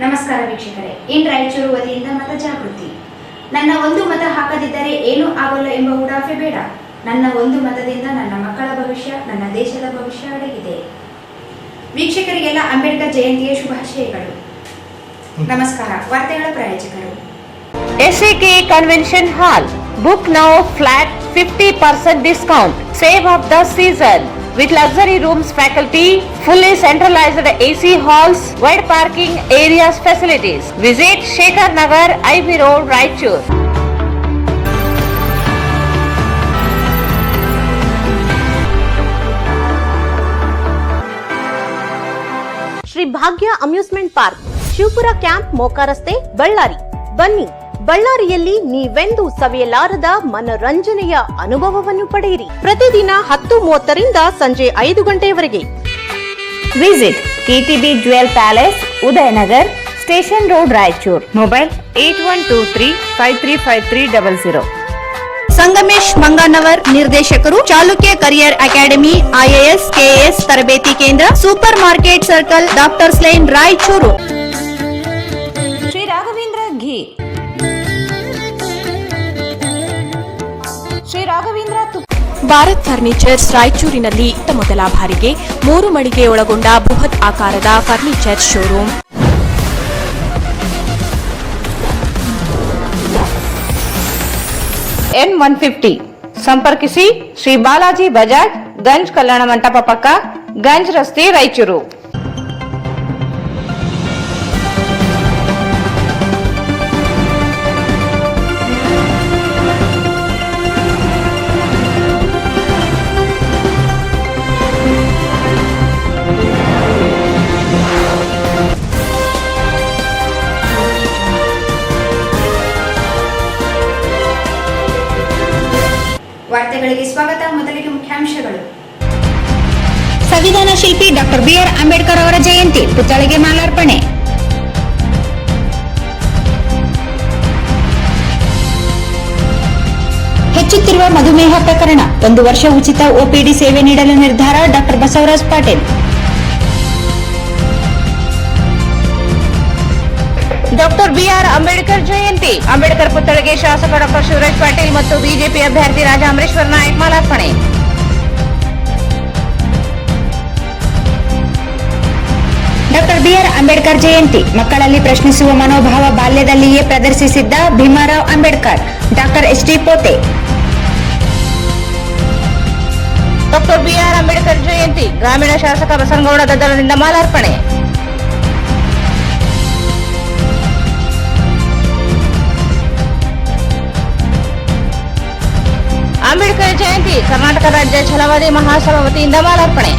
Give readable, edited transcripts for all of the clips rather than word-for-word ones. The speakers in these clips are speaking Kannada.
ನಮಸ್ಕಾರ ವೀಕ್ಷಕರೇ, ಇನ್ ರಾಯಚೂರು ವತಿಯಿಂದ ಮತ ಜಾಗೃತಿ. ನನ್ನ ಒಂದು ಮತ ಹಾಕದಿದ್ದರೆ ಏನೂ ಆಗೋಲ್ಲ ಎಂಬ ಉಡಾಫೆ ಬೇಡ. ನನ್ನ ಒಂದು ಮತದಿಂದ ನನ್ನ ಮಕ್ಕಳ ಭವಿಷ್ಯ, ನನ್ನ ದೇಶದ ಭವಿಷ್ಯ ಅಡಗಿದೆ. ವೀಕ್ಷಕರಿಗೆಲ್ಲ ಅಂಬೇಡ್ಕರ್ ಜಯಂತಿಯ ಶುಭಾಶಯಗಳು. ನಮಸ್ಕಾರ. ವಾರ್ತೆಗಳ ಪ್ರಾಯೋಜಕರು SAK Convention Hall. Book now flat 50% discount. Save of the season. With luxury rooms, faculty, fully centralized AC halls, wide parking areas, facilities. Visit Shekhar Nagar, IB Road, Raichur. Shri Bhagya amusement park, Shivapura camp, Moka ರಸ್ತೆ, ಬಳ್ಳಾರಿ. ಬನ್ನಿ, ಬಳ್ಳಾರಿಯಲ್ಲಿ ನೀವೆಂದೂ ಸವಿಯಲಾರದ ಮನರಂಜನೆಯ ಅನುಭವವನ್ನು ಪಡೆಯಿರಿ. ಪ್ರತಿದಿನ 10:30ರಿಂದ ಸಂಜೆ 5 ಗಂಟೆಯವರೆಗೆ. Visit KTB Jewel Palace, Udayanagar, Station Road, Raichur. Mobile 8123535300. Sangamesh Manganavar, ನಿರ್ದೇಶಕರು, Chalukya career academy, IAS, KS ತರಬೇತಿ ಕೇಂದ್ರ, super market circle, doctors line, Raichur. Shri Raghavendra ghee. Shri Raghavendra Bharat furnitures ರಾಯಚೂರಿನಲ್ಲಿ ಮೊದಲ ಬಾರಿಗೆ 3 ಮಳಿಗೆ ಒಳಗೊಂಡ ಬೃಹತ್ ಆಕಾರದ ಫರ್ನಿಚರ್ ಶೋರೂಮ್. N150. ಸಂಪರ್ಕಿಸಿ ಶ್ರೀ ಬಾಲಾಜಿ ಬಜಾಜ್, ಗಂಜ್ ಕಲ್ಯಾಣ ಮಂಟಪ ಪಕ್ಕ, ಗಂಜ್ ರಸ್ತೆ, ರಾಯಚೂರು. ವಾರ್ತೆಗಳಿಗೆ ಸ್ವಾಗತ. ಮೊದಲಿಗೆ ಮುಖ್ಯಾಂಶಗಳು. ಸಂವಿಧಾನ ಶಿಲ್ಪಿ ಡಾಕ್ಟರ್ BR ಅಂಬೇಡ್ಕರ್ ಅವರ ಜಯಂತಿ, ಪುತ್ಥಳಿಗೆ ಮಾಲಾರ್ಪಣೆ. ಹೆಚ್ಚುತ್ತಿರುವ ಮಧುಮೇಹ ಪ್ರಕರಣ, 1 ವರ್ಷ ಉಚಿತ OPD ಸೇವೆ ನೀಡಲು ನಿರ್ಧಾರ, doctor Basavaraj Patil. Doctor BR Ambedkar Jayanti, Ambedkar ಪುತ್ಥಳಿಗೆ ಶಾಸಕ ಡಾಕ್ಟರ್ ಶಿವರಾಜ್ ಪಾಟೀಲ್ ಮತ್ತು ಬಿಜೆಪಿ ಅಭ್ಯರ್ಥಿ ರಾಜ ಅಮರೇಶ್ವರ್ ನಾಯಕ್ ಮಾಲಾರ್ಪಣೆ. ಡಾಕ್ಟರ್ BR ಅಂಬೇಡ್ಕರ್ ಜಯಂತಿ, ಮಕ್ಕಳಲ್ಲಿ ಪ್ರಶ್ನಿಸುವ ಮನೋಭಾವ ಬಾಲ್ಯದಲ್ಲಿಯೇ ಪ್ರದರ್ಶಿಸಿದ್ದ Bhimrao Ambedkar, doctor HD Pote. Doctor BR Ambedkar Jayanti, ಗ್ರಾಮೀಣ ಶಾಸಕ ಬಸನಗೌಡ ದದ್ದಲದಿಂದ ಮಾಲಾರ್ಪಣೆ. ಅಂಬೇಡ್ಕರ್ ಜಯಂತಿ, ಕರ್ನಾಟಕ ರಾಜ್ಯ ಛಲವಾದಿ ಮಹಾಸಭಾ ವತಿಯಿಂದ ಮಾಲಾರ್ಪಣೆ.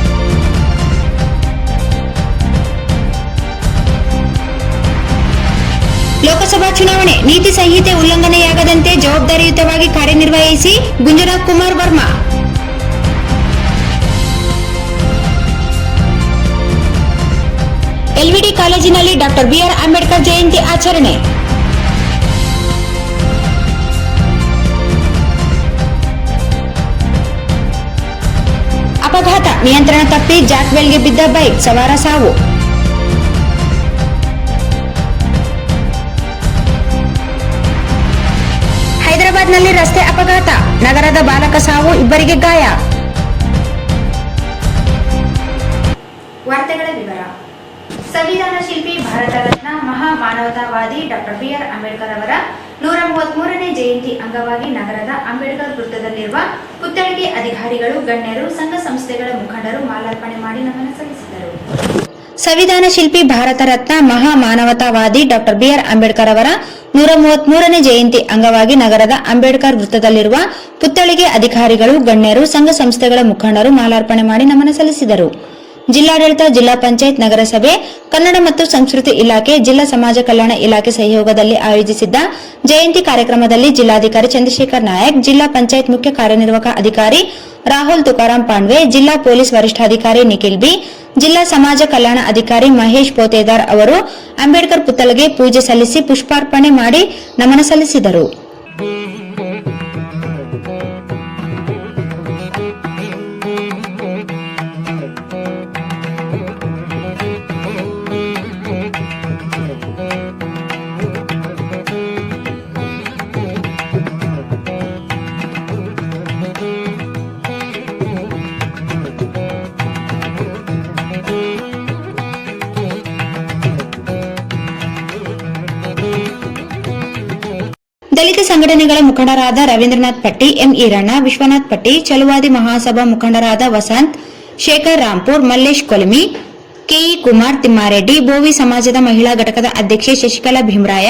ಲೋಕಸಭಾ ಚುನಾವಣೆ ನೀತಿ ಸಂಹಿತೆ ಉಲ್ಲಂಘನೆಯಾಗದಂತೆ ಜವಾಬ್ದಾರಿಯುತವಾಗಿ ಕಾರ್ಯನಿರ್ವಹಿಸಿ, ಗುಂಜರಾವ್ ಕುಮಾರ್ ವರ್ಮಾ. LVD ಕಾಲೇಜಿನಲ್ಲಿ ಡಾಕ್ಟರ್ BR ಅಂಬೇಡ್ಕರ್ ಜಯಂತಿ ಆಚರಣೆ. ಅಪಘಾತ, ನಿಯಂತ್ರಣ ತಪ್ಪಿ ಜಾಕ್ವೆಲ್ಗೆ ಬಿದ್ದ ಬೈಕ್ ಸವಾರ ಸಾವು. ಹೈದರಾಬಾದ್ನಲ್ಲಿ ರಸ್ತೆ ಅಪಘಾತ, ನಗರದ ಬಾಲಕ ಸಾವು, 2 ಗಾಯ. ವಾರ್ತೆಗಳ ವಿವರ. ಸಂವಿಧಾನ ಶಿಲ್ಪಿ, ಭಾರತ ರತ್ನ, ಮಹಾ ಮಾನವತಾವಾದಿ ಡಾಕ್ಟರ್ BR ಅಂಬೇಡ್ಕರ್ ಅವರ 133ನೇ ಜಯಂತಿ ಅಂಗವಾಗಿ ನಗರದ ಅಂಬೇಡ್ಕರ್ ವೃತ್ತದಲ್ಲಿರುವ ಪುತ್ಥಳಿಗೆ ಅಧಿಕಾರಿಗಳು, ಗಣ್ಯರು, ಸಂಘ ಸಂಸ್ಥೆಗಳ ಮುಖಂಡರು ಮಾಲಾರ್ಪಣೆ ಮಾಡಿ ನಮನ ಸಲ್ಲಿಸಿದರು. ಸಂವಿಧಾನ ಶಿಲ್ಪಿ, ಭಾರತ ರತ್ನ, ಮಹಾ ಮಾನವತಾವಾದಿ ಡಾಕ್ಟರ್ BR ಅಂಬೇಡ್ಕರ್ ಅವರ 133ನೇ ಜಯಂತಿ ಅಂಗವಾಗಿ ನಗರದ ಅಂಬೇಡ್ಕರ್ ವೃತ್ತದಲ್ಲಿರುವ ಪುತ್ಥಳಿಗೆ ಅಧಿಕಾರಿಗಳು, ಗಣ್ಯರು, ಸಂಘ ಸಂಸ್ಥೆಗಳ ಮುಖಂಡರು ಮಾಲಾರ್ಪಣೆ ಮಾಡಿ ನಮನ ಸಲ್ಲಿಸಿದರು. ಜಿಲ್ಲಾಡಳಿತ, ಜಿಲ್ಲಾ ಪಂಚಾಯತ್, ನಗರಸಭೆ, ಕನ್ನಡ ಮತ್ತು ಸಂಸ್ಕೃತಿ ಇಲಾಖೆ, ಜಿಲ್ಲಾ ಸಮಾಜ ಕಲ್ಯಾಣ ಇಲಾಖೆ ಸಹಯೋಗದಲ್ಲಿ ಆಯೋಜಿಸಿದ್ದ ಜಯಂತಿ ಕಾರ್ಯಕ್ರಮದಲ್ಲಿ ಜಿಲ್ಲಾಧಿಕಾರಿ ಚಂದ್ರಶೇಖರ್ ನಾಯಕ್, ಜಿಲ್ಲಾ ಪಂಚಾಯತ್ ಮುಖ್ಯ ಕಾರ್ಯನಿರ್ವಾಹಕ ಅಧಿಕಾರಿ ರಾಹುಲ್ ತುಕಾರಾಂ ಪಾಂಡ್ವೆ, ಜಿಲ್ಲಾ ಪೊಲೀಸ್ ವರಿಷ್ಠಾಧಿಕಾರಿ ನಿಖಿಲ್ ಬಿ, ಜಿಲ್ಲಾ ಸಮಾಜ ಕಲ್ಯಾಣ ಅಧಿಕಾರಿ ಮಹೇಶ್ ಪೋತೆದಾರ್ ಅವರು ಅಂಬೇಡ್ಕರ್ ಪುತ್ಥಳಿಗೆ ಪೂಜೆ ಸಲ್ಲಿಸಿ ಪುಷ್ಪಾರ್ಪಣೆ ಮಾಡಿ ನಮನ ಸಲ್ಲಿಸಿದರು. ದಲಿತ ಸಂಘಟನೆಗಳ ಮುಖಂಡರಾದ ರವೀಂದ್ರನಾಥ್ ಪಟ್ಟಿ, ಎಂ ಈರಣ್ಣ, ವಿಶ್ವನಾಥ್ ಪಟ್ಟಿ, ಚಲುವಾದಿ ಮಹಾಸಭಾ ಮುಖಂಡರಾದ ವಸಂತ್, ಶೇಖರ್ ರಾಂಪುರ್, ಮಲ್ಲೇಶ್ ಕೊಲಮಿ, ಕೆಇ ಕುಮಾರ್ ತಿಮ್ಮಾರೆಡ್ಡಿ, ಬೋವಿ ಸಮಾಜದ ಮಹಿಳಾ ಘಟಕದ ಅಧ್ಯಕ್ಷೆ ಶಶಿಕಲಾ ಭೀಮರಾಯ,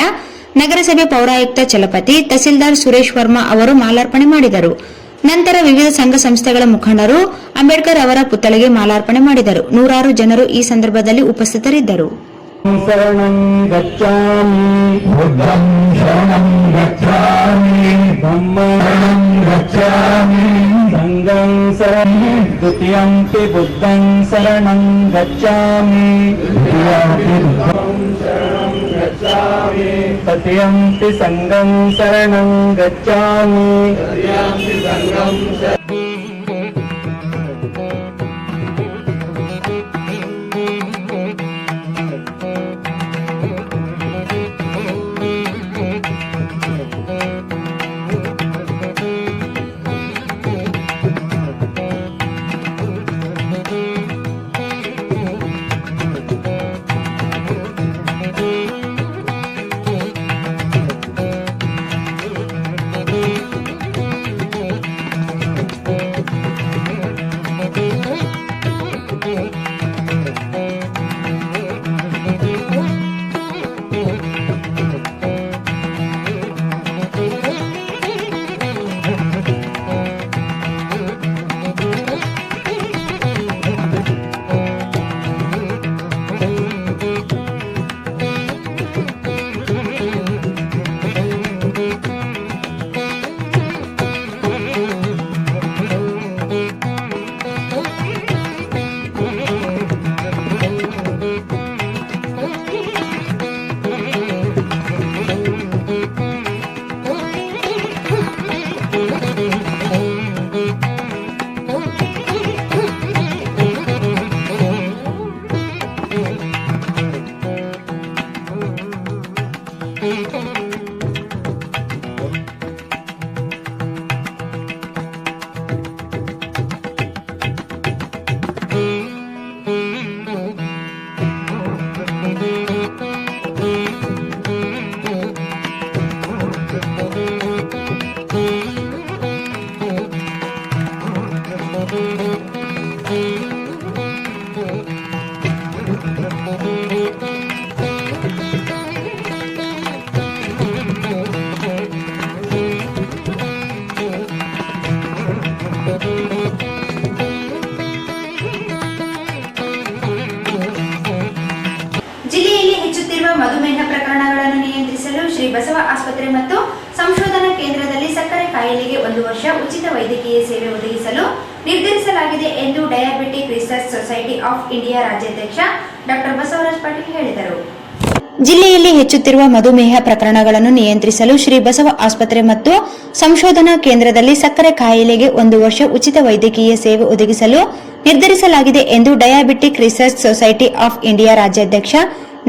ನಗರಸಭೆ ಪೌರಾಯುಕ್ತ ಚಲಪತಿ, ತಹಸೀಲ್ದಾರ್ ಸುರೇಶ್ ವರ್ಮಾ ಅವರು ಮಾಲಾರ್ಪಣೆ ಮಾಡಿದರು. ನಂತರ ವಿವಿಧ ಸಂಘ ಸಂಸ್ಥೆಗಳ ಮುಖಂಡರು ಅಂಬೇಡ್ಕರ್ ಅವರ ಪುತ್ಥಳಿಗೆ ಮಾಲಾರ್ಪಣೆ ಮಾಡಿದರು. ನೂರಾರು ಜನರು ಈ ಸಂದರ್ಭದಲ್ಲಿ ಉಪಸ್ಥಿತರಿದ್ದರು. शरणं गच्छामि बुद्धं शरणं गच्छामि धम्मं गच्छामि संघं शरणं द्वितीयंपि बुद्धं शरणं गच्छामि तृतीयंपि संघं शरणं गच्छामि ಜಿಲ್ಲೆಯಲ್ಲಿ ಹೆಚ್ಚುತ್ತಿರುವ ಮಧುಮೇಹ ಪ್ರಕರಣಗಳನ್ನು ನಿಯಂತ್ರಿಸಲು ಶ್ರೀ ಬಸವ ಆಸ್ಪತ್ರೆ ಮತ್ತು ಸಂಶೋಧನಾ ಕೇಂದ್ರದಲ್ಲಿ ಸಕ್ಕರೆ ಕಾಯಿಲೆಗೆ 1 ವರ್ಷ ಉಚಿತ ವೈದ್ಯಕೀಯ ಸೇವೆ ಒದಗಿಸಲು ನಿರ್ಧರಿಸಲಾಗಿದೆ ಎಂದು diabetic research society of India ರಾಜ್ಯಾಧ್ಯಕ್ಷ ಡಾಕ್ಟರ್ ಬಸವರಾಜ್ ಪಾಟೀಲ್ ಹೇಳಿದರು. ಜಿಲ್ಲೆಯಲ್ಲಿ ಹೆಚ್ಚುತ್ತಿರುವ ಮಧುಮೇಹ ಪ್ರಕರಣಗಳನ್ನು ನಿಯಂತ್ರಿಸಲು ಶ್ರೀ ಬಸವ ಆಸ್ಪತ್ರೆ ಮತ್ತು ಸಂಶೋಧನಾ ಕೇಂದ್ರದಲ್ಲಿ ಸಕ್ಕರೆ ಕಾಯಿಲೆಗೆ 1 ವರ್ಷ ಉಚಿತ ವೈದ್ಯಕೀಯ ಸೇವೆ ಒದಗಿಸಲು ನಿರ್ಧರಿಸಲಾಗಿದೆ ಎಂದು diabetic research society of India ರಾಜ್ಯಾಧ್ಯಕ್ಷ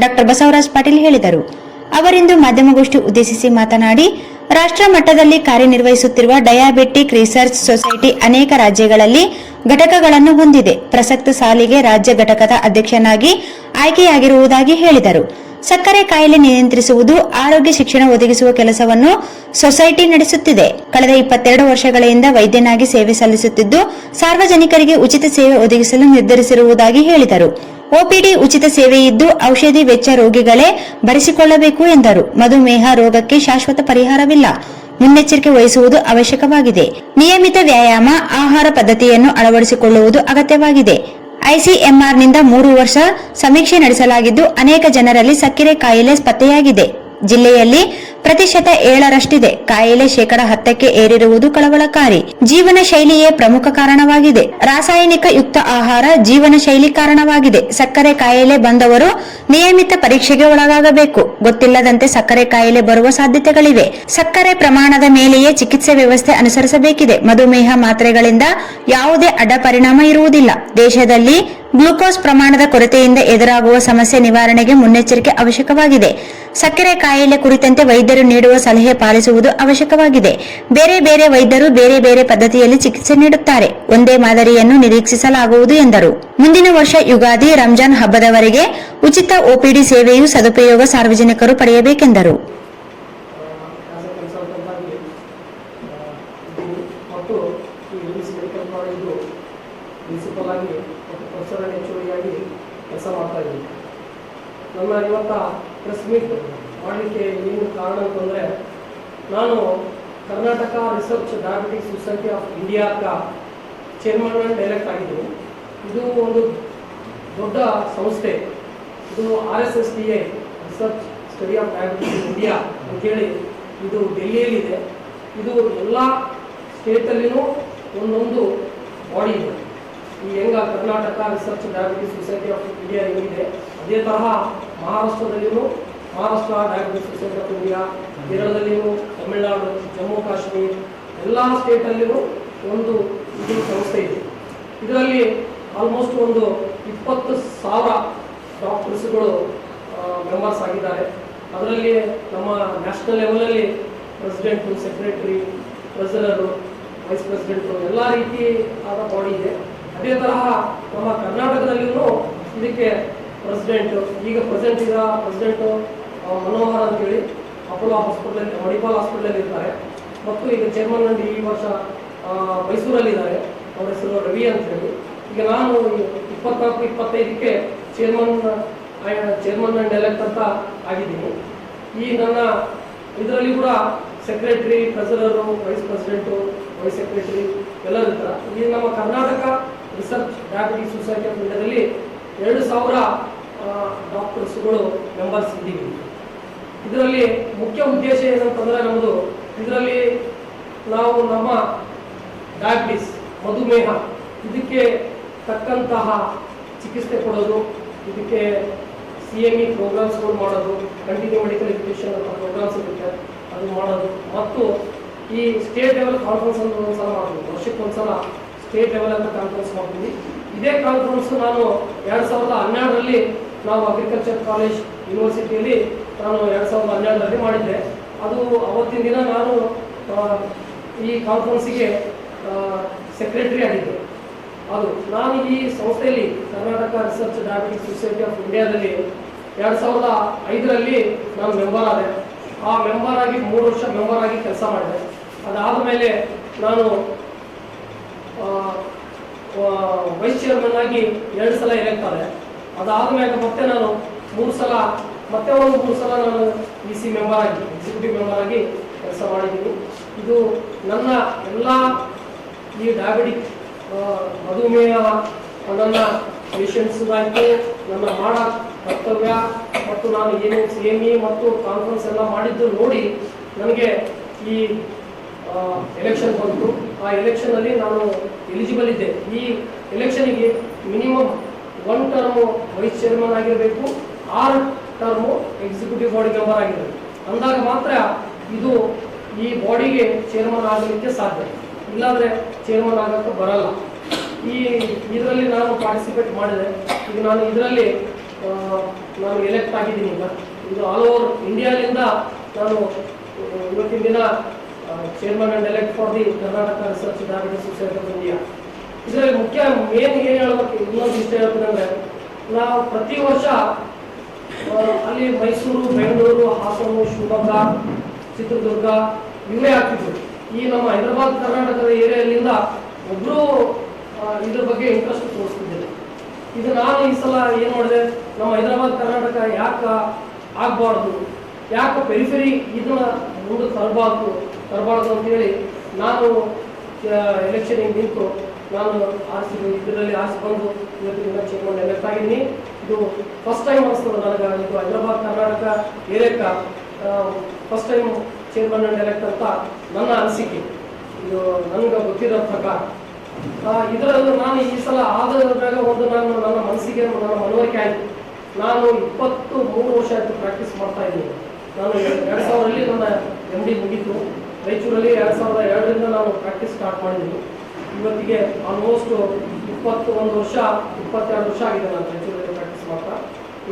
ಡಾಕ್ಟರ್ ಬಸವರಾಜ್ ಪಾಟೀಲ್ ಹೇಳಿದರು. ಅವರಿಂದು ಮಾಧ್ಯಮಗೋಷ್ಠಿ ಉದ್ದೇಶಿಸಿ ಮಾತನಾಡಿ, ರಾಷ್ಟ್ರ ಮಟ್ಟದಲ್ಲಿ ಕಾರ್ಯನಿರ್ವಹಿಸುತ್ತಿರುವ ಡಯಾಬಿಟಿಕ್ ರಿಸರ್ಚ್ ಸೊಸೈಟಿ ಅನೇಕ ರಾಜ್ಯಗಳಲ್ಲಿ ಘಟಕಗಳನ್ನು ಹೊಂದಿದೆ. ಪ್ರಸಕ್ತ ಸಾಲಿಗೆ ರಾಜ್ಯ ಘಟಕದ ಅಧ್ಯಕ್ಷನಾಗಿ ಆಯ್ಕೆಯಾಗಿರುವುದಾಗಿ ಹೇಳಿದರು. ಸಕ್ಕರೆ ಕಾಯಿಲೆ ನಿಯಂತ್ರಿಸುವುದು, ಆರೋಗ್ಯ ಶಿಕ್ಷಣ ಒದಗಿಸುವ ಕೆಲಸವನ್ನು ಸೊಸೈಟಿ ನಡೆಸುತ್ತಿದೆ. ಕಳೆದ 22 ವರ್ಷಗಳಿಂದ ವೈದ್ಯನಾಗಿ ಸೇವೆ ಸಲ್ಲಿಸುತ್ತಿದ್ದು, ಸಾರ್ವಜನಿಕರಿಗೆ ಉಚಿತ ಸೇವೆ ಒದಗಿಸಲು ನಿರ್ಧರಿಸಿರುವುದಾಗಿ ಹೇಳಿದರು. ಒಪಿಡಿ ಉಚಿತ ಸೇವೆ ಇದ್ದು, ಔಷಧಿ ವೆಚ್ಚ ರೋಗಿಗಳೇ ಭರಿಸಿಕೊಳ್ಳಬೇಕು ಎಂದರು. ಮಧುಮೇಹ ರೋಗಕ್ಕೆ ಶಾಶ್ವತ ಪರಿಹಾರವಿಲ್ಲ. ಮುನ್ನೆಚ್ಚರಿಕೆ ವಹಿಸುವುದು ಅವಶ್ಯಕವಾಗಿದೆ. ನಿಯಮಿತ ವ್ಯಾಯಾಮ, ಆಹಾರ ಪದ್ಧತಿಯನ್ನು ಅಳವಡಿಸಿಕೊಳ್ಳುವುದು ಅಗತ್ಯವಾಗಿದೆ. ಐಸಿಎಂಆರ್ನಿಂದ 3 ವರ್ಷ ಸಮೀಕ್ಷೆ ನಡೆಸಲಾಗಿದ್ದು, ಅನೇಕ ಜನರಲ್ಲಿ ಸಕ್ಕರೆ ಕಾಯಿಲೆ ಪತ್ತೆಯಾಗಿದೆ. ಜಿಲ್ಲೆಯಲ್ಲಿ ಪ್ರತಿಶತ 7ರಷ್ಟಿದೆ. ಕಾಯಿಲೆ 10% ಏರಿರುವುದು ಕಳವಳಕಾರಿ. ಜೀವನ ಶೈಲಿಯೇ ಪ್ರಮುಖ ಕಾರಣವಾಗಿದೆ. ರಾಸಾಯನಿಕ ಯುಕ್ತ ಆಹಾರ ಜೀವನ ಶೈಲಿ ಕಾರಣವಾಗಿದೆ. ಸಕ್ಕರೆ ಕಾಯಿಲೆ ಬಂದವರು ನಿಯಮಿತ ಪರೀಕ್ಷೆಗೆ ಒಳಗಾಗಬೇಕು. ಗೊತ್ತಿಲ್ಲದಂತೆ ಸಕ್ಕರೆ ಕಾಯಿಲೆ ಬರುವ ಸಾಧ್ಯತೆಗಳಿವೆ. ಸಕ್ಕರೆ ಪ್ರಮಾಣದ ಮೇಲೆಯೇ ಚಿಕಿತ್ಸೆ ವ್ಯವಸ್ಥೆ ಅನುಸರಿಸಬೇಕಿದೆ. ಮಧುಮೇಹ ಮಾತ್ರೆಗಳಿಂದ ಯಾವುದೇ ಅಡ್ಡ ಪರಿಣಾಮ ಇರುವುದಿಲ್ಲ. ದೇಶದಲ್ಲಿ ಗ್ಲೂಕೋಸ್ ಪ್ರಮಾಣದ ಕೊರತೆಯಿಂದ ಎದುರಾಗುವ ಸಮಸ್ಯೆ ನಿವಾರಣೆಗೆ ಮುನ್ನೆಚ್ಚರಿಕೆ ಅವಶ್ಯಕವಾಗಿದೆ. ಸಕ್ಕರೆ ಕಾಯಿಲೆ ಕುರಿತಂತೆ ವೈದ್ಯರು ನೀಡುವ ಸಲಹೆ ಪಾಲಿಸುವುದು ಅವಶ್ಯಕವಾಗಿದೆ. ಬೇರೆ ಬೇರೆ ವೈದ್ಯರು ಬೇರೆ ಬೇರೆ ಪದ್ಧತಿಯಲ್ಲಿ ಚಿಕಿತ್ಸೆ ನೀಡುತ್ತಾರೆ. ಒಂದೇ ಮಾದರಿಯನ್ನು ನಿರೀಕ್ಷಿಸಲಾಗುವುದು ಎಂದರು. ಮುಂದಿನ ವರ್ಷ ಯುಗಾದಿ, ರಂಜಾನ್ ಹಬ್ಬದವರೆಗೆ ಉಚಿತ ಒಪಿಡಿ ಸೇವೆಯು ಸದುಪಯೋಗ ಸಾರ್ವಜನಿಕರು ಪಡೆಯಬೇಕೆಂದರು. ಮತ್ತು ಈ ಮೆಡಿಕಲ್ ಕಾಲೇಜು ಪ್ರಿನ್ಸಿಪಲ್ ಆಗಿ ಮತ್ತು ಪ್ರೊಫೆಸರ್ ಹೆಚ್ಚುವರಿಯಾಗಿ ಕೆಲಸ ಮಾಡ್ತಾ ಇದ್ದೀನಿ. ನನ್ನ ಇವತ್ತ ಪ್ರೆಸ್ ಮೀಟ್ ಮಾಡಲಿಕ್ಕೆ ಏನು ಕಾರಣ ಅಂತಂದರೆ, ನಾನು Karnataka research diabetic society of ಇಂಡಿಯಾಕ ಚೇರ್ಮನ್ ಆ್ಯಂಡ್ ಎಲೆಕ್ಟ್ ಆಗಿದ್ದೀನಿ. ಇದು ಒಂದು ದೊಡ್ಡ ಸಂಸ್ಥೆ. ಇದು RSSDA research study of diabetes in India ಅಂತೇಳಿ ಇದು ಡೆಲ್ಲಿಯಲ್ಲಿದೆ. ಇದು ಎಲ್ಲ ಸ್ಟೇಟಲ್ಲಿನೂ ಒಂದೊಂದು ಬಾಡಿ ಇದೆ. ಈ ಹೆಂಗ Karnataka research diabetes society of India ಏನಿದೆ, ಅದೇ ತರಹ ಮಹಾರಾಷ್ಟ್ರದಲ್ಲಿಯೂ Maharashtra diabetes society of India, ಕೇರಳದಲ್ಲಿಯೂ, ತಮಿಳುನಾಡು, ಜಮ್ಮು ಕಾಶ್ಮೀರ್ ಎಲ್ಲ ಸ್ಟೇಟಲ್ಲಿಯೂ ಒಂದು ಇದು ಸಂಸ್ಥೆ ಇದೆ. ಇದರಲ್ಲಿ ಆಲ್ಮೋಸ್ಟ್ ಒಂದು 20,000 ಡಾಕ್ಟರ್ಸ್ಗಳು ಮೆಂಬರ್ಸ್ ಆಗಿದ್ದಾರೆ. ಅದರಲ್ಲಿ ನಮ್ಮ ನ್ಯಾಷನಲ್ ಲೆವೆಲಲ್ಲಿ president, secretary, treasurer, vice president ಎಲ್ಲ ರೀತಿ ಆದ ಬಾಡಿ ಇದೆ. ಅದೇ ತರಹ ನಮ್ಮ ಕರ್ನಾಟಕದಲ್ಲಿಯೂ ಇದಕ್ಕೆ ಪ್ರೆಸಿಡೆಂಟು, ಈಗ ಪ್ರೆಸೆಂಟ್ ಈಗ ಪ್ರೆಸಿಡೆಂಟು ಮನೋಹರ್ ಅಂತೇಳಿ ಅಪೋಲೋ ಹಾಸ್ಪಿಟಲ್, ಮಣಿಪಾಲ್ ಹಾಸ್ಪಿಟಲಲ್ಲಿ ಇರ್ತಾರೆ. ಮತ್ತು ಈಗ ಚೇರ್ಮನ್ ಅಂಡ್ ಈ ವರ್ಷ ಮೈಸೂರಲ್ಲಿದ್ದಾರೆ. ಅವರ ಹೆಸರು ರವಿ ಅಂತೇಳಿ. ಈಗ ನಾನು 24-25ಕ್ಕೆ ಚೇರ್ಮನ್ ಆ್ಯಂಡ್ ಎಲೆಕ್ಟ್ ಅಂತ ಆಗಿದ್ದೀನಿ. ಈ ನನ್ನ ಇದರಲ್ಲಿ ಕೂಡ secretary, treasurer, vice president, vice secretary ಎಲ್ಲರೂ ಇರ್ತಾರೆ. ಈ ನಮ್ಮ Karnataka research diabetic society of ಇಂಡಿಯಾದಲ್ಲಿ 2,000 ಡಾಕ್ಟರ್ಸ್ಗಳು ಮೆಂಬರ್ಸ್ ಇದ್ದೀವಿ. ಇದರಲ್ಲಿ ಮುಖ್ಯ ಉದ್ದೇಶ ಏನಂತಂದರೆ, ನಮ್ಮದು ಇದರಲ್ಲಿ ನಾವು ನಮ್ಮ ಡಯಾಬಿಟಿಸ್, ಮಧುಮೇಹ, ಇದಕ್ಕೆ ತಕ್ಕಂತಹ ಚಿಕಿತ್ಸೆ ಕೊಡೋದು, ಇದಕ್ಕೆ CME ಪ್ರೋಗ್ರಾಮ್ಸ್ಗಳು ಮಾಡೋದು, ಕಂಟಿನ್ಯೂ ಮೆಡಿಕಲ್ ಎಜುಕೇಷನ್ ಅಂತ ಪ್ರೋಗ್ರಾಮ್ಸ್ ಇರುತ್ತೆ, ಅದು ಮಾಡೋದು. ಮತ್ತು ಈ ಸ್ಟೇಟ್ ಲೆವೆಲ್ ಕಾನ್ಫರೆನ್ಸ್ ಅಂತ ಒಂದ್ಸಲ ಮಾಡ್ತೀವಿ, ವರ್ಷಕ್ಕೊಂದ್ಸಲ ಸ್ಟೇಟ್ ಲೆವೆಲ್ ಅಂತ ಕಾನ್ಫರೆನ್ಸ್ ಮಾಡ್ತೀವಿ. ಇದೇ ಕಾನ್ಫರೆನ್ಸ್ ನಾನು 2012ರಲ್ಲಿ ನಾವು ಅಗ್ರಿಕಲ್ಚರ್ ಕಾಲೇಜ್ ಯೂನಿವರ್ಸಿಟಿಯಲ್ಲಿ ನಾನು 2012ರಲ್ಲಿ ಮಾಡಿದ್ದೆ. ಅದು ಅವತ್ತಿನ ದಿನ ನಾನು ಈ ಕಾನ್ಫರೆನ್ಸಿಗೆ ಸೆಕ್ರೆಟರಿ ಆಗಿದ್ದೆ. ಅದು ನಾನು ಈ ಸಂಸ್ಥೆಯಲ್ಲಿ Karnataka research diabetic society of ಇಂಡಿಯಾದಲ್ಲಿ 2005ರಲ್ಲಿ ನಾನು ಮೆಂಬರ್ ಆದೆ. ಆ ಮೆಂಬರ್ ಆಗಿ 3 ವರ್ಷ ಮೆಂಬರ್ ಆಗಿ ಕೆಲಸ ಮಾಡಿದೆ. ಅದಾದ ಮೇಲೆ ನಾನು ವೈಸ್ ಚೇರ್ಮನ್ ಆಗಿ 2 ಸಲ ಎಲೆಕ್ಟ್ ಆದೆ. ಅದಾದ ಮೇಲೆ ಮತ್ತೆ ನಾನು 3 ಸಲ ನಾನು EC ಮೆಂಬರ್ ಆಗಿ, ಎಕ್ಸಿಕ್ಯೂಟಿವ್ ಮೆಂಬರ್ ಆಗಿ ಕೆಲಸ ಮಾಡಿದ್ದೀನಿ. ಇದು ನನ್ನ ಎಲ್ಲ ಈ ಡಯಾಬಿಟಿಕ್ ಮಧುಮೇಹ ನನ್ನ ಪೇಷಂಟ್ಸ್ಗಾಯಿತು, ನನ್ನ ಮಾಡೋ ಕರ್ತವ್ಯ ಮತ್ತು ನಾನು ಏನು CME ಮತ್ತು ಕಾನ್ಫರೆನ್ಸ್ ಎಲ್ಲ ಮಾಡಿದ್ದು ನೋಡಿ ನನಗೆ ಈ ಎಲೆಕ್ಷನ್ ಬಂತು. ಆ ಎಲೆಕ್ಷನಲ್ಲಿ ನಾನು ಎಲಿಜಿಬಲ್ ಇದ್ದೆ. ಈ ಎಲೆಕ್ಷನಿಗೆ ಮಿನಿಮಮ್ 1 ಟರ್ಮು ವೈಸ್ ಚೇರ್ಮನ್ ಆಗಿರಬೇಕು, 6 ಟರ್ಮು ಎಕ್ಸಿಕ್ಯೂಟಿವ್ ಬಾಡಿ ಮೆಂಬರ್ ಆಗಿರಬೇಕು. ಅಂದಾಗ ಮಾತ್ರ ಇದು ಈ ಬಾಡಿಗೆ ಚೇರ್ಮನ್ ಆಗಲಿಕ್ಕೆ ಸಾಧ್ಯ, ಇಲ್ಲಾಂದರೆ ಚೇರ್ಮನ್ ಆಗೋಕ್ಕೆ ಬರಲ್ಲ. ಈ ಇದರಲ್ಲಿ ನಾನು ಪಾರ್ಟಿಸಿಪೇಟ್ ಮಾಡಿದೆ. ಈಗ ನಾನು ಇದರಲ್ಲಿ ನಾನು ಎಲೆಕ್ಟ್ ಆಗಿದ್ದೀನಿ. ಈಗ ಇದು ಆಲ್ ಓವರ್ ಇಂಡಿಯಾದಿಂದ ನಾನು ಇವತ್ತಿನ ದಿನ chairman and elect for the Karnataka research diabetes society of India. ಇದರಲ್ಲಿ ಮುಖ್ಯ ಮೇನ್ ಏನು ಹೇಳಬೇಕು, ಇನ್ನೊಂದು ಇಷ್ಟ ಹೇಳ್ತೀನಿ ಅಂದರೆ, ನಾವು ಪ್ರತಿ ವರ್ಷ ಅಲ್ಲಿ ಮೈಸೂರು, ಬೆಂಗಳೂರು, ಹಾಸನ, ಶಿವಮೊಗ್ಗ, ಚಿತ್ರದುರ್ಗ ಇವೇ ಆಗ್ತಿದ್ರು. ಈ ನಮ್ಮ ಹೈದರಾಬಾದ್ ಕರ್ನಾಟಕದ ಏರಿಯಾದಿಂದ ಒಬ್ಬರು ಇದ್ರ ಬಗ್ಗೆ ಇಂಟ್ರೆಸ್ಟ್ ತೋರಿಸ್ತಿದ್ದಿಲ್ಲ. ಇದು ನಾನು ಈ ಸಲ ಏನು ಮಾಡಿದೆ, ನಮ್ಮ ಹೈದರಾಬಾದ್ ಕರ್ನಾಟಕ ಯಾಕೆ ಆಗಬಾರ್ದು, ಯಾಕೆ ಪೆರಿಫೆರಿ ಇದನ್ನ ಮುಂದೆ ತರಬಾರ್ದು ಅಂತೇಳಿ ನಾನು ಎಲೆಕ್ಷನಿಗೆ ನಿಂತು ನಾನು ಇದರಲ್ಲಿ ಆರಿಸಿ ಬಂದು ಇವತ್ತಿನ ಚೇರ್ಮನ್ ಎಲೆಕ್ಟ್ ಆಗಿದ್ದೀನಿ. ಇದು ಫಸ್ಟ್ ಟೈಮ್ ಅನಿಸ್ತದೆ ನನಗೆ. ಇದು ಹೈದರಾಬಾದ್ ಕರ್ನಾಟಕ ಏರಿಯಾಕ್ಕೆ first time chairman and elect ಅಂತ ನನ್ನ ಅನಿಸಿಕೆ. ಇದು ನನಗೆ ಗೊತ್ತಿರೋ ಪ್ರಕಾರ ಇದರಲ್ಲಿ ನಾನು ಈ ಸಲ ಆದಾಗ ಒಂದು ನನ್ನ ಮನಸ್ಸಿಗೆ ನನ್ನ ಮನವರಿಕೆ ಆಯಿತು. ನಾನು 23 ವರ್ಷ ಆಯಿತು ಪ್ರಾಕ್ಟೀಸ್ ಮಾಡ್ತಾ ಇದ್ದೀನಿ. ನಾನು 2000ರಲ್ಲಿ ನನ್ನ MD ಮುಗೀತು. ರಾಯಚೂರಲ್ಲಿ 2002ರಿಂದ ನಾನು ಪ್ರಾಕ್ಟೀಸ್ ಸ್ಟಾರ್ಟ್ ಮಾಡಿದ್ದೀನಿ. ಇವತ್ತಿಗೆ ಆಲ್ಮೋಸ್ಟ್ 21 ವರ್ಷ 22 ವರ್ಷ ಆಗಿದೆ ನಾನು ರಾಯಚೂರಲ್ಲಿ ಪ್ರಾಕ್ಟೀಸ್ ಮಾಡ್ತಾ.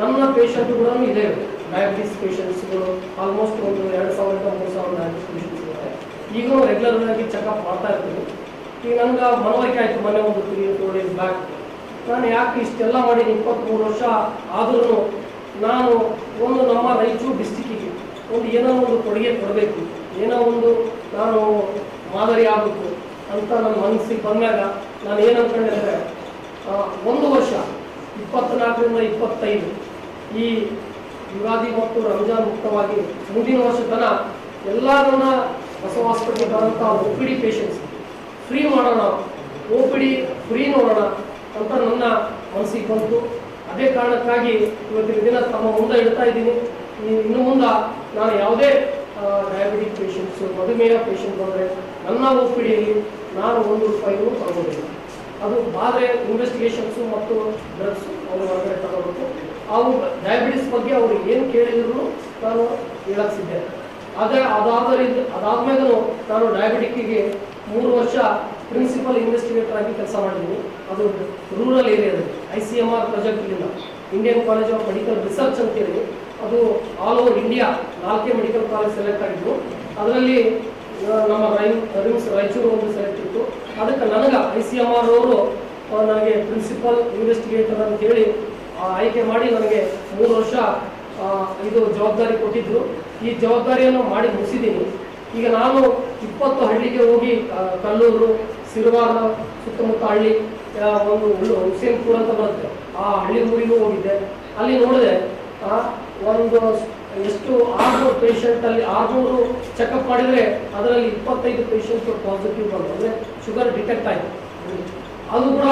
ನನ್ನ ಪೇಷಂಟ್ ಕೂಡ ಇದೆ, ಡಯಾಬಿಟಿಸ್ ಪೇಷಂಟ್ಸ್ಗಳು ಆಲ್ಮೋಸ್ಟ್ ಒಂದು 2000-3000 ಡಯಾಬಿಟಿಸ್ ಪೇಷಂಟ್ಸ್ ಇದ್ದಾರೆ. ಈಗಲೂ ರೆಗ್ಯುಲರ್ ಆಗಿ ಚೆಕಪ್ ಮಾಡ್ತಾ ಇರ್ತೀನಿ. ಈಗ ನನಗೆ ಮನವರಿಕೆ ಆಯಿತು ಮೊನ್ನೆ ಒಂದು 3-4 ಡೇಸ್ ಬ್ಯಾಕ್, ನಾನು ಯಾಕೆ ಇಷ್ಟೆಲ್ಲ ಮಾಡಿ 23 ವರ್ಷ ಆದ್ರೂ ನಾನು ಒಂದು ನಮ್ಮ ರಾಯಚೂರು ಡಿಸ್ಟಿಕ್ಕಿಗೆ ಒಂದು ಏನೋ ಒಂದು ಕೊಡುಗೆ ಕೊಡಬೇಕು, ಏನೋ ಒಂದು ನಾನು ಮಾದರಿ ಆಗಬೇಕು ಅಂತ ನನ್ನ ಮನಸ್ಸಿಗೆ ಬಂದಾಗ ನಾನು ಏನು ಅಂದ್ಕೊಂಡಿದ್ದರೆ, ಒಂದು ವರ್ಷ 24ರಿಂದ 25 ಈ ಯುಗಾದಿ ಮತ್ತು ರಂಜಾನ್ ಮುಕ್ತವಾಗಿ ಮುಂದಿನ ವರ್ಷ ತನ ಎಲ್ಲ ನನ್ನ ಬಸವ ಹಾಸ್ಪಿಟಲ್ಗೆ ಬರೋಂಥ OPD ಪೇಷಂಟ್ಸ್ ಫ್ರೀ ಮಾಡೋಣ, OPD ಫ್ರೀ ನೋಡೋಣ ಅಂತ ನನ್ನ ಮನಸ್ಸಿಗೆ ಬಂತು. ಅದೇ ಕಾರಣಕ್ಕಾಗಿ ಇವತ್ತಿನ ದಿನ ತಮ್ಮ ಮುಂದೆ ಇಡ್ತಾ ಇದ್ದೀನಿ. ಇನ್ನು ಮುಂದೆ ನಾನು ಯಾವುದೇ ಡಯಾಬಿಟಿಕ್ ಪೇಷಂಟ್ಸು, ಮಧುಮೇಹ ಪೇಷಂಟ್ ಬಂದರೆ ನನ್ನ OPDಯಲ್ಲಿ ನಾನು ₹1 ತಗೋದಿಲ್ಲ. ಅದು ಆದರೆ ಇನ್ವೆಸ್ಟಿಗೇಷನ್ಸು ಮತ್ತು ಡ್ರಗ್ಸು ಅವರು ಹೊರಗಡೆ ತಗೋಬೇಕು. ಅವು ಡಯಾಬಿಟಿಸ್ ಬಗ್ಗೆ ಅವರು ಏನು ಕೇಳಿದ್ರು ನಾನು ಹೇಳಕ್ಸಿದ್ದೆ. ಅದಾದ್ಮೇಲೆ ನಾನು ಡಯಾಬಿಟಿಕ್ಕಿಗೆ 3 ವರ್ಷ ಪ್ರಿನ್ಸಿಪಲ್ ಇನ್ವೆಸ್ಟಿಗೇಟರ್ ಆಗಿ ಕೆಲಸ ಮಾಡಿದ್ದೀನಿ. ಅದು ರೂರಲ್ ಏರಿಯಾದಲ್ಲಿ ICMR ಪ್ರಾಜೆಕ್ಟ್ನಿಂದ Indian college of medical research ಅಂತೇಳಿ, ಅದು all over India 4 medical college select ಆಗಿದ್ದು. ಅದರಲ್ಲಿ ನಮ್ಮ ರಿಮ್ಸ್ ರಾಯಚೂರು ಒಂದು ಸೆಲೆಕ್ಟ್ ಇತ್ತು. ಅದಕ್ಕೆ ನನಗೆ ICMR ಅವರು ನನಗೆ ಪ್ರಿನ್ಸಿಪಲ್ ಇನ್ವೆಸ್ಟಿಗೇಟರ್ ಅಂತ ಹೇಳಿ ಆಯ್ಕೆ ಮಾಡಿ ನನಗೆ 3 ವರ್ಷ ಇದು ಜವಾಬ್ದಾರಿ ಕೊಟ್ಟಿದ್ದರು. ಈ ಜವಾಬ್ದಾರಿಯನ್ನು ಮಾಡಿ ಮುಗಿಸಿದ್ದೀನಿ. ಈಗ ನಾನು 20 ಹಳ್ಳಿಗೆ ಹೋಗಿ, ಕಲ್ಲೂರು, ಸಿರುವಾರ ಸುತ್ತಮುತ್ತ ಹಳ್ಳಿ, ಒಂದು ಹುಸೇನ್ಪುರ ಅಂತ ಬರುತ್ತೆ, ಆ ಹಳ್ಳಿ ಊರಿಗೂ ಹೋಗಿದ್ದೆ. ಅಲ್ಲಿ ನೋಡಿದೆ ಒಂದು ಎಷ್ಟು 600 ಪೇಷಂಟಲ್ಲಿ 600 ಚೆಕಪ್ ಮಾಡಿದರೆ ಅದರಲ್ಲಿ 25 ಪೇಷಂಟ್ಸ್ ಪಾಸಿಟಿವ್ ಬಂದು, ಅಂದರೆ ಶುಗರ್ ಡಿಟೆಕ್ಟ್ ಆಯಿತು. ಅದು ಕೂಡ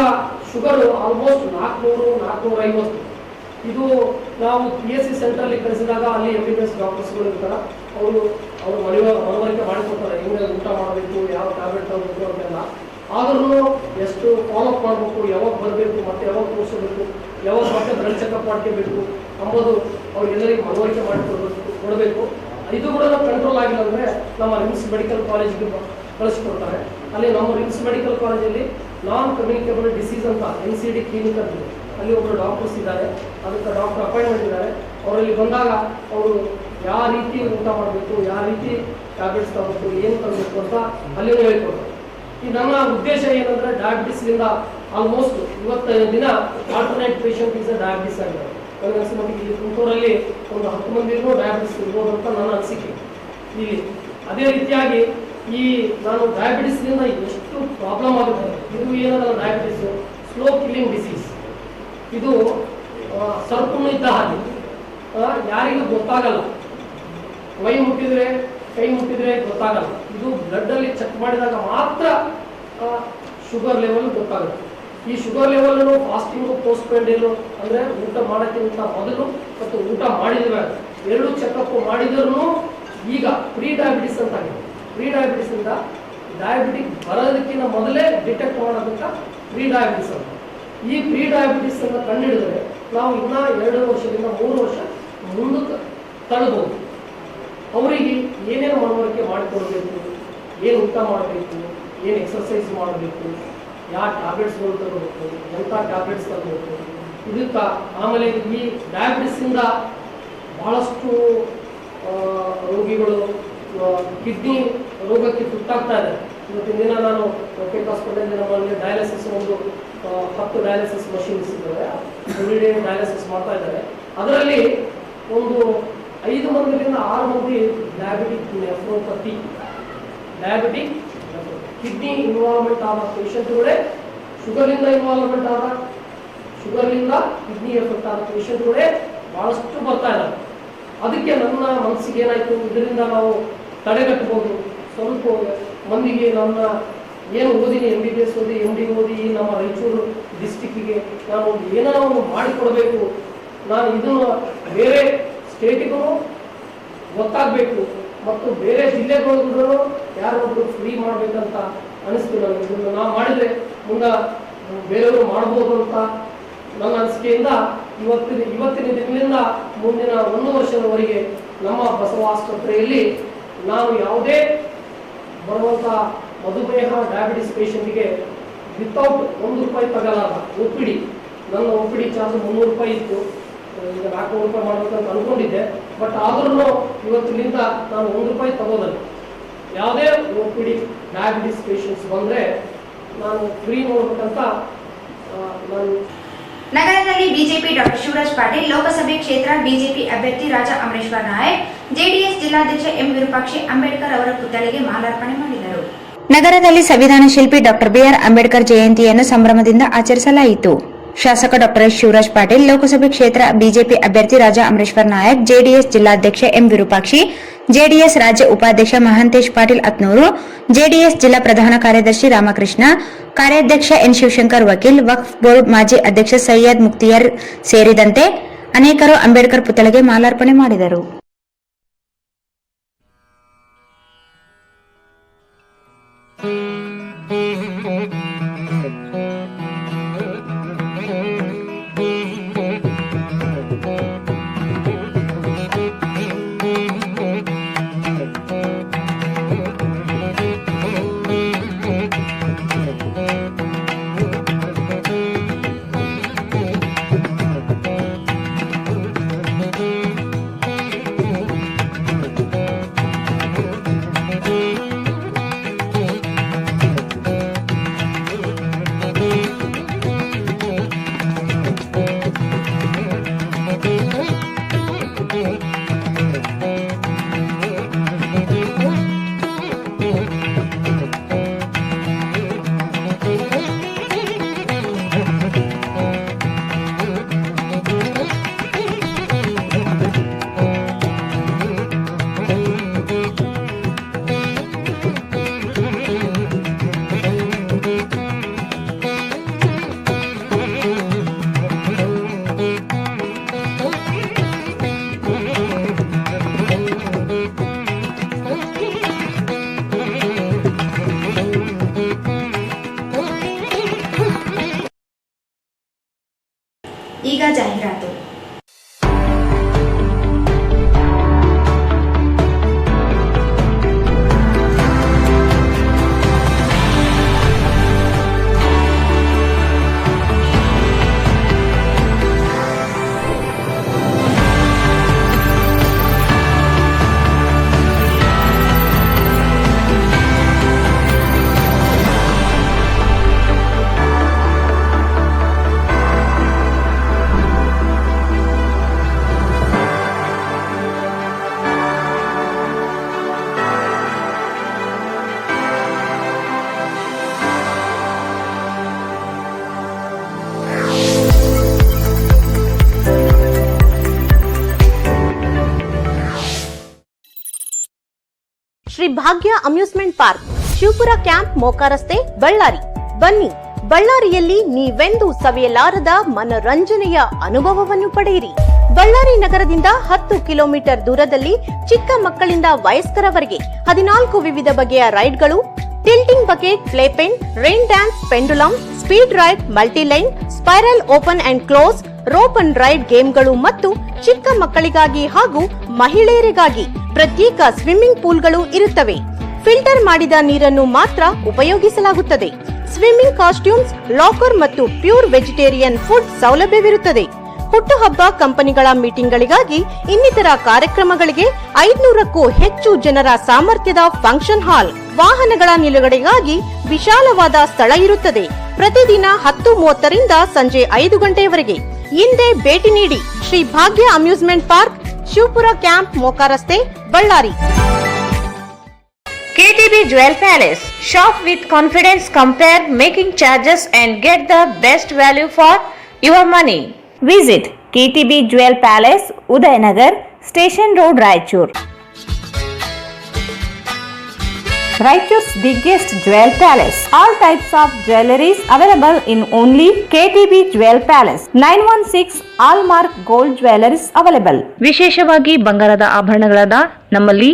ಶುಗರು ಆಲ್ಮೋಸ್ಟ್ 400-450. ಇದು ನಾವು PSC ಸೆಂಟ್ರಲ್ಲಿ ಕಳಿಸಿದಾಗ ಅಲ್ಲಿ MBBS ಡಾಕ್ಟರ್ಸ್ಗಳು ಇರ್ತಾರೆ, ಅವರು ಮನವರಿಕೆ ಮಾಡಿಕೊಡ್ತಾರೆ ಹೆಂಗೆ ಊಟ ಮಾಡಬೇಕು, ಯಾವ ಟ್ಯಾಬ್ಲೆಟ್ ತಗೋಬೇಕು ಅಂತೆಲ್ಲ. ಆದ್ರೂ ಎಷ್ಟು ಫಾಲೋಅಪ್ ಮಾಡಬೇಕು, ಯಾವಾಗ ಬರಬೇಕು, ಮತ್ತೆ ಯಾವಾಗ ತೋರಿಸಬೇಕು, ಯಾವಾಗ ಮತ್ತೆ ಬ್ಲಡ್ ಚೆಕಪ್ ಮಾಡ್ಕೋಬೇಕು ಅಂಬೋದು ಅವ್ರಿಗೆಲ್ಲರಿಗೂ ಮನವರಿಕೆ ಕೊಡಬೇಕು. ಇದು ಕೂಡ ಕಂಟ್ರೋಲ್ ಆಗಿಲ್ಲ ಅಂದರೆ ನಮ್ಮ ರಿಮ್ಸ್ ಮೆಡಿಕಲ್ ಕಾಲೇಜ್ಗೆ ಕಳಿಸ್ಕೊಡ್ತಾರೆ. ಅಲ್ಲಿ ನಮ್ಮ ರಿಮ್ಸ್ ಮೆಡಿಕಲ್ ಕಾಲೇಜಲ್ಲಿ ನಾನ್ ಕಮ್ಯುನಿಕೇಬಲ್ ಡಿಸೀಸ್ ಅಂತ NCD ಕ್ಲಿನಿಕ್ ಅಂತ, ಅಲ್ಲಿ ಒಬ್ಬರು ಡಾಕ್ಟರ್ಸ್ ಇದ್ದಾರೆ, ಅದಕ್ಕೆ ಡಾಕ್ಟರ್ ಅಪಾಯಿಂಟ್ಮೆಂಟ್ ಇದ್ದಾರೆ. ಅವರಲ್ಲಿ ಬಂದಾಗ ಅವರು ಯಾವ ರೀತಿ ಊಟ ಮಾಡಬೇಕು, ಯಾವ ರೀತಿ ಟ್ಯಾಬ್ಲೆಟ್ಸ್ ತಗೋಬೇಕು, ಏನು ತಗೋಬೇಕು ಅಂತ ಅಲ್ಲಿ ಹೇಳ್ಕೊಡ್ತಾರೆ. ಈ ನನ್ನ ಉದ್ದೇಶ ಏನಂದರೆ, ಡಯಾಬಿಟಿಸ್ನಿಂದ ಆಲ್ಮೋಸ್ಟ್ 25 ದಿನ ಆಲ್ಟರ್ನೇಟ್ ಪೇಷಂಟ್ ಈಸ್ ಡಯಾಬಿಟಿಸ್ ಆಗಿದೆ. ನನಗೆ ಅನಿಸಿದ ಮಟ್ಟಿಗೆ ಇಲ್ಲಿ ತುಮಕೂರಲ್ಲಿ ಒಂದು 10 ಮಂದಿಗೂ ಡಯಾಬಿಟಿಸ್ ಇರ್ಬೋದು ಅಂತ ನನ್ನ ಅನಿಸಿಕೆ ಇಲ್ಲಿ. ಅದೇ ರೀತಿಯಾಗಿ ಈ ನಾನು ಡಯಾಬಿಟಿಸ್ನಿಂದ ಎಷ್ಟು ಪ್ರಾಬ್ಲಮ್ ಆಗುತ್ತೆ, ಇದು ಏನಲ್ಲ ಡಯಾಬಿಟಿಸು ಸ್ಲೋ ಕಿಲ್ಲಿಂಗ್ ಡಿಸೀಸ್. ಇದು ಸರ್ಪುಣ್ಣು ಇದ್ದ ಹಾಗೆ, ಯಾರಿಗೂ ಗೊತ್ತಾಗಲ್ಲ. ಮೈ ಮುಟ್ಟಿದ್ರೆ, ಕೈ ಮುಟ್ಟಿದ್ರೆ ಗೊತ್ತಾಗಲ್ಲ. ಇದು ಬ್ಲಡ್ಡಲ್ಲಿ ಚೆಕ್ ಮಾಡಿದಾಗ ಮಾತ್ರ ಶುಗರ್ ಲೆವೆಲ್ ಗೊತ್ತಾಗುತ್ತೆ. ಈ ಶುಗರ್ ಲೆವೆಲ್ ಫಾಸ್ಟಿಂಗು, ಪೋಸ್ಟ್ ಪೆಂಡೇಲು ಅಂದರೆ ಊಟ ಮಾಡೋಕ್ಕಿಂತ ಮೊದಲು ಮತ್ತು ಊಟ ಮಾಡಿದ್ರೆ 2 ಚೆಕಪ್ ಮಾಡಿದ್ರೂ ಈಗ ಪ್ರೀ ಡಯಾಬಿಟಿಸ್ ಅಂತ ಆಗಿದೆ. ಪ್ರೀ ಡಯಾಬಿಟಿಸಿಂದ ಡಯಾಬಿಟಿಕ್ ಬರೋದಕ್ಕಿಂತ ಮೊದಲೇ ಡಿಟೆಕ್ಟ್ ಮಾಡೋದಕ್ಕೆ ಪ್ರೀ ಡಯಾಬಿಟಿಸ್ ಅಂತ. ಈ ಪ್ರೀ ಡಯಾಬಿಟಿಸ್ ಅನ್ನು ಕಂಡುಹಿಡಿದ್ರೆ ನಾವು ಇನ್ನೂ 2 ವರ್ಷದಿಂದ 3 ವರ್ಷ ಮುಂದಕ್ಕೆ ತಳ್ಬೋದು. ಅವರಿಗೆ ಏನೇನು ಮನವರಿಕೆ ಮಾಡಿಕೊಡ್ಬೇಕು, ಏನು ಊಟ ಮಾಡಬೇಕು, ಏನು ಎಕ್ಸರ್ಸೈಸ್ ಮಾಡಬೇಕು, ಯಾವ ಟ್ಯಾಬ್ಲೆಟ್ಸ್ಗಳು ತಗೋಬೇಕು, ಎಂಥ ಟ್ಯಾಬ್ಲೆಟ್ಸ್ ತಗೋಬೇಕು ಇದಕ್ಕೆ. ಆಮೇಲೆ ಈ ಡಯಾಬಿಟಿಸಿಂದ ಭಾಳಷ್ಟು ರೋಗಿಗಳು ಕಿಡ್ನಿ ರೋಗಕ್ಕೆ ತುತ್ತಾಗ್ತಾ ಇದೆ. ಇವತ್ತಿನ ದಿನ ನಾನು OPEC ಹಾಸ್ಪಿಟಲ್ ನಮ್ಮಲ್ಲಿ ಡಯಾಲಿಸಿಸ್ ಒಂದು 10 ಡಯಾಲಿಸಿಸ್ ಮಷಿನ್ಸ್ ಇದ್ದಾವೆ, ಎವ್ರಿಡೇ ಡಯಾಲಿಸಿಸ್ ಮಾಡ್ತಾ ಇದ್ದಾರೆ. ಅದರಲ್ಲಿ ಒಂದು 5 ಮಂದಿಯಿಂದ 6 ಮಂದಿ diabetic nephropathy, diabetic kidney involvement ಆದ ಪೇಷಂಟ್ಗಳೇ, ಶುಗರ್ಲಿಂದ ಇನ್ವಾಲ್ವ್ಮೆಂಟ್ ಆದ, ಶುಗರ್ಲಿಂದ ಕಿಡ್ನಿ ಎಫೆಕ್ಟ್ ಆದ ಪೇಷಂಟ್ಗಳೇ ಭಾಳಷ್ಟು ಬರ್ತಾ ಇದ್ದಾರೆ. ಅದಕ್ಕೆ ನನ್ನ ಮನಸ್ಸಿಗೆ ಏನಾಯಿತು, ಇದರಿಂದ ನಾವು ತಡೆಗಟ್ಟಬಹುದು. ಸ್ವಲ್ಪ ಮಂದಿಗೆ ನನ್ನ ಏನು ಓದಿನಿ, MBBS ಓದಿ, MD ಓದಿ ನಮ್ಮ ರಾಯಚೂರು ಡಿಸ್ಟಿಕ್ಕಿಗೆ ನಾನು ಏನೋ ಒಂದು ಮಾಡಿಕೊಡಬೇಕು. ನಾನು ಇದನ್ನು ಬೇರೆ ಸ್ಟೇಟಿಗೂ ಗೊತ್ತಾಗಬೇಕು ಮತ್ತು ಬೇರೆ ಜಿಲ್ಲೆಗಳಿಗೂ ಯಾರೊಬ್ಬರು ಫ್ರೀ ಮಾಡಬೇಕಂತ ಅನಿಸ್ತು ನನಗೆ. ಇದನ್ನು ನಾವು ಮಾಡಿದರೆ ಮುಂದೆ ಬೇರೆಯವರು ಮಾಡ್ಬೋದು ಅಂತ ನನ್ನ ಅನಿಸಿಕೆಯಿಂದ ಇವತ್ತಿನ ದಿನದಿಂದ ಮುಂದಿನ 1 ವರ್ಷದವರೆಗೆ ನಮ್ಮ ಬಸವ ಆಸ್ಪತ್ರೆಯಲ್ಲಿ ನಾನು ಯಾವುದೇ ಬರುವಂಥ ಮಧುಮೇಹ ಡಯಾಬಿಟಿಸ್ ಪೇಷಂಟಿಗೆ ವಿತೌಟ್ ₹1 ತಗಲಾರ OPD. ನನ್ನ OPD ಚಾರ್ಜ್ ₹300 ಇತ್ತು. ಈಗ ₹400 ಮಾಡಬೇಕಂತ ಅನ್ಕೊಂಡಿದ್ದೆ. ಬಟ್ ಆದ್ರೂ ಇವತ್ತಿನಿಂದ ನಾನು ₹1 ತಗೋದಲ್ಲ. ಯಾವುದೇ OPD ಡಯಾಬಿಟಿಸ್ ಪೇಷಂಟ್ಸ್ ಬಂದರೆ ನಾನು ಫ್ರೀ ನೋಡ್ಬೇಕಂತ ನಾನು. ನಗರದಲ್ಲಿ ಬಿಜೆಪಿ ಡಾಕ್ಟರ್ ಶಿವರಾಜ್ ಪಾಟೀಲ್, ಲೋಕಸಭೆ ಕ್ಷೇತ್ರ ಬಿಜೆಪಿ ಅಭ್ಯರ್ಥಿ ರಾಜಾ ಅಮರೇಶ್ವರ್ ನಾಯಕ್, ಜೆಡಿಎಸ್ ಜಿಲ್ಲಾಧ್ಯಕ್ಷ ಎಂ ವಿರೂಪಾಕ್ಷಿ ಅಂಬೇಡ್ಕರ್ ಅವರ ಪುತ್ಥಳಿಗೆ ಮಾಲಾರ್ಪಣೆ ಮಾಡಿದರು. ನಗರದಲ್ಲಿ ಸಂವಿಧಾನ ಶಿಲ್ಪಿ ಡಾಕ್ಟರ್ ಬಿಆರ್ ಅಂಬೇಡ್ಕರ್ ಜಯಂತಿಯನ್ನು ಸಂಭ್ರಮದಿಂದ ಆಚರಿಸಲಾಯಿತು. ಶಾಸಕ ಡಾಕ್ಟರ್ ಎಸ್ ಶಿವರಾಜ್ ಪಾಟೀಲ್, ಲೋಕಸಭೆ ಕ್ಷೇತ್ರ ಬಿಜೆಪಿ ಅಭ್ಯರ್ಥಿ ರಾಜಾ ಅಮರೇಶ್ವರ್ ನಾಯಕ್, ಜೆಡಿಎಸ್ ಜಿಲ್ಲಾಧ್ಯಕ್ಷ ಎಂ ವಿರೂಪಾಕ್ಷಿ, ಜೆಡಿಎಸ್ ರಾಜ್ಯ ಉಪಾಧ್ಯಕ್ಷ ಮಹಾಂತೇಶ್ ಪಾಟೀಲ್ ಅತ್ನೂರು, ಜೆಡಿಎಸ್ ಜಿಲ್ಲಾ ಪ್ರಧಾನ ಕಾರ್ಯದರ್ಶಿ ರಾಮಕೃಷ್ಣ, ಕಾರ್ಯಾಧ್ಯಕ್ಷ ಎನ್ ಶಿವಶಂಕರ್ ವಕೀಲ್, ವಕ್ಫ್ ಬೋರ್ಡ್ ಮಾಜಿ ಅಧ್ಯಕ್ಷ ಸೈಯದ್ ಮುಕ್ತಿಯಾರ್ ಸೇರಿದಂತೆ ಅನೇಕರು ಅಂಬೇಡ್ಕರ್ ಪುತ್ಥಳಿಗೆ ಮಾಲಾರ್ಪಣೆ ಮಾಡಿದರು. ಈಗ ಜಾಹೀರಾತು. ಶ್ರೀ ಭಾಗ್ಯ amusement park, Shivapura camp, Moka ರಸ್ತೆ, ಬಳ್ಳಾರಿ. ಬನ್ನಿ, ಬಳ್ಳಾರಿಯಲ್ಲಿ ನೀವೆಂದೂ ಸವಿಯಲಾರದ ಮನರಂಜನೆಯ ಅನುಭವವನ್ನು ಪಡೆಯಿರಿ. ಬಳ್ಳಾರಿ ನಗರದಿಂದ 10 ಕಿಲೋಮೀಟರ್ ದೂರದಲ್ಲಿ ಚಿಕ್ಕ ಮಕ್ಕಳಿಂದ ವಯಸ್ಕರವರೆಗೆ 14 ವಿವಿಧ ಬಗೆಯ ರೈಡ್ಗಳು, tilting bucket, play pen, rain dance, pendulum, speed ride, multiline, spiral open and close, rope and ride ಗೇಮ್ಗಳು ಮತ್ತು ಚಿಕ್ಕ ಮಕ್ಕಳಿಗಾಗಿ ಹಾಗೂ ಮಹಿಳೆಯರಿಗಾಗಿ ಪ್ರತ್ಯೇಕ ಸ್ವಿಮ್ಮಿಂಗ್ ಪೂಲ್ಗಳು ಇರುತ್ತವೆ. ಫಿಲ್ಟರ್ ಮಾಡಿದ ನೀರನ್ನು ಮಾತ್ರ ಉಪಯೋಗಿಸಲಾಗುತ್ತದೆ. ಸ್ವಿಮ್ಮಿಂಗ್ ಕಾಸ್ಟ್ಯೂಮ್ಸ್, ಲಾಕರ್ ಮತ್ತು ಪ್ಯೂರ್ ವೆಜಿಟೇರಿಯನ್ ಫುಡ್ ಸೌಲಭ್ಯವಿರುತ್ತದೆ. ಹುಟ್ಟುಹಬ್ಬ, ಕಂಪನಿಗಳ ಮೀಟಿಂಗ್ಗಳಿಗಾಗಿ, ಇನ್ನಿತರ ಕಾರ್ಯಕ್ರಮಗಳಿಗೆ 500ಕ್ಕೂ ಹೆಚ್ಚು ಜನರ ಸಾಮರ್ಥ್ಯದ ಫಂಕ್ಷನ್ ಹಾಲ್, ವಾಹನಗಳ ನಿಲುಗಡೆಗಾಗಿ ವಿಶಾಲವಾದ ಸ್ಥಳ ಇರುತ್ತದೆ. ಪ್ರತಿದಿನ 10:30ರಿಂದ ಸಂಜೆ 5 ಗಂಟೆಯವರೆಗೆ. ಹಿಂದೆ ಭೇಟಿ ನೀಡಿ. ಶ್ರೀ ಭಾಗ್ಯ amusement park, Shivapura camp, Moka ರಸ್ತೆ, Ballari. KTB Jewel Palace. Shop with confidence, compare making charges and get the best value for your money. Visit KTB Jewel Palace, Udayanagar, Station Road, Raichur. Raichur's biggest jewel palace. All types of jewelries available in only KTB Jewel Palace. 916 Allmark Gold Jewelries available. ವಿಶೇಷವಾಗಿ ಬಂಗಾರದ ಆಭರಣಗಳಾದ ನಮ್ಮಲ್ಲಿ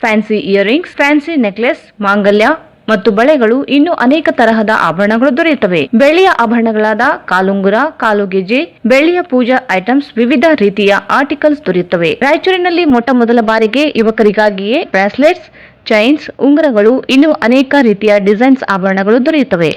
ಫ್ಯಾನ್ಸಿ ಇಯರಿಂಗ್ಸ್, ಫ್ಯಾನ್ಸಿ ನೆಕ್ಲೆಸ್, ಮಾಂಗಲ್ಯ ಮತ್ತು ಬಳೆಗಳು, ಇನ್ನು ಅನೇಕ ತರಹದ ಆಭರಣಗಳು ದೊರೆಯುತ್ತವೆ. ಬೆಳ್ಳಿಯ ಆಭರಣಗಳಾದ ಕಾಲುಂಗುರ, ಕಾಲುಗೆಜೆ, ಬೆಳ್ಳಿಯ ಪೂಜಾ ಐಟಮ್ಸ್, ವಿವಿಧ ರೀತಿಯ ಆರ್ಟಿಕಲ್ಸ್ ದೊರೆಯುತ್ತವೆ. ರಾಯಚೂರಿನಲ್ಲಿ ಮೊಟ್ಟ ಮೊದಲ ಬಾರಿಗೆ ಯುವಕರಿಗಾಗಿಯೇ ಬ್ರಾಸ್ಲೆಟ್ಸ್, ಚೈನ್ಸ್, ಉಂಗುರಗಳು, ಇನ್ನು ಅನೇಕ ರೀತಿಯ ಡಿಸೈನ್ಸ್ ಆಭರಣಗಳು ದೊರೆಯುತ್ತವೆ.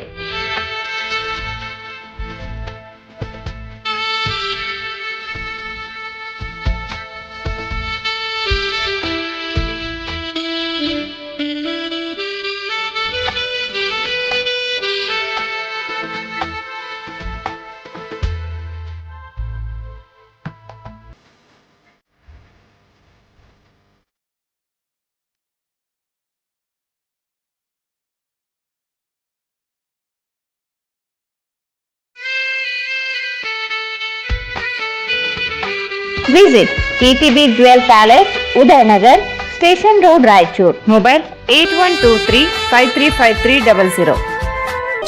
Visit TTB Jewel Palace, Udayanagar, Station Road, Raichur. Mobile 8123 535300.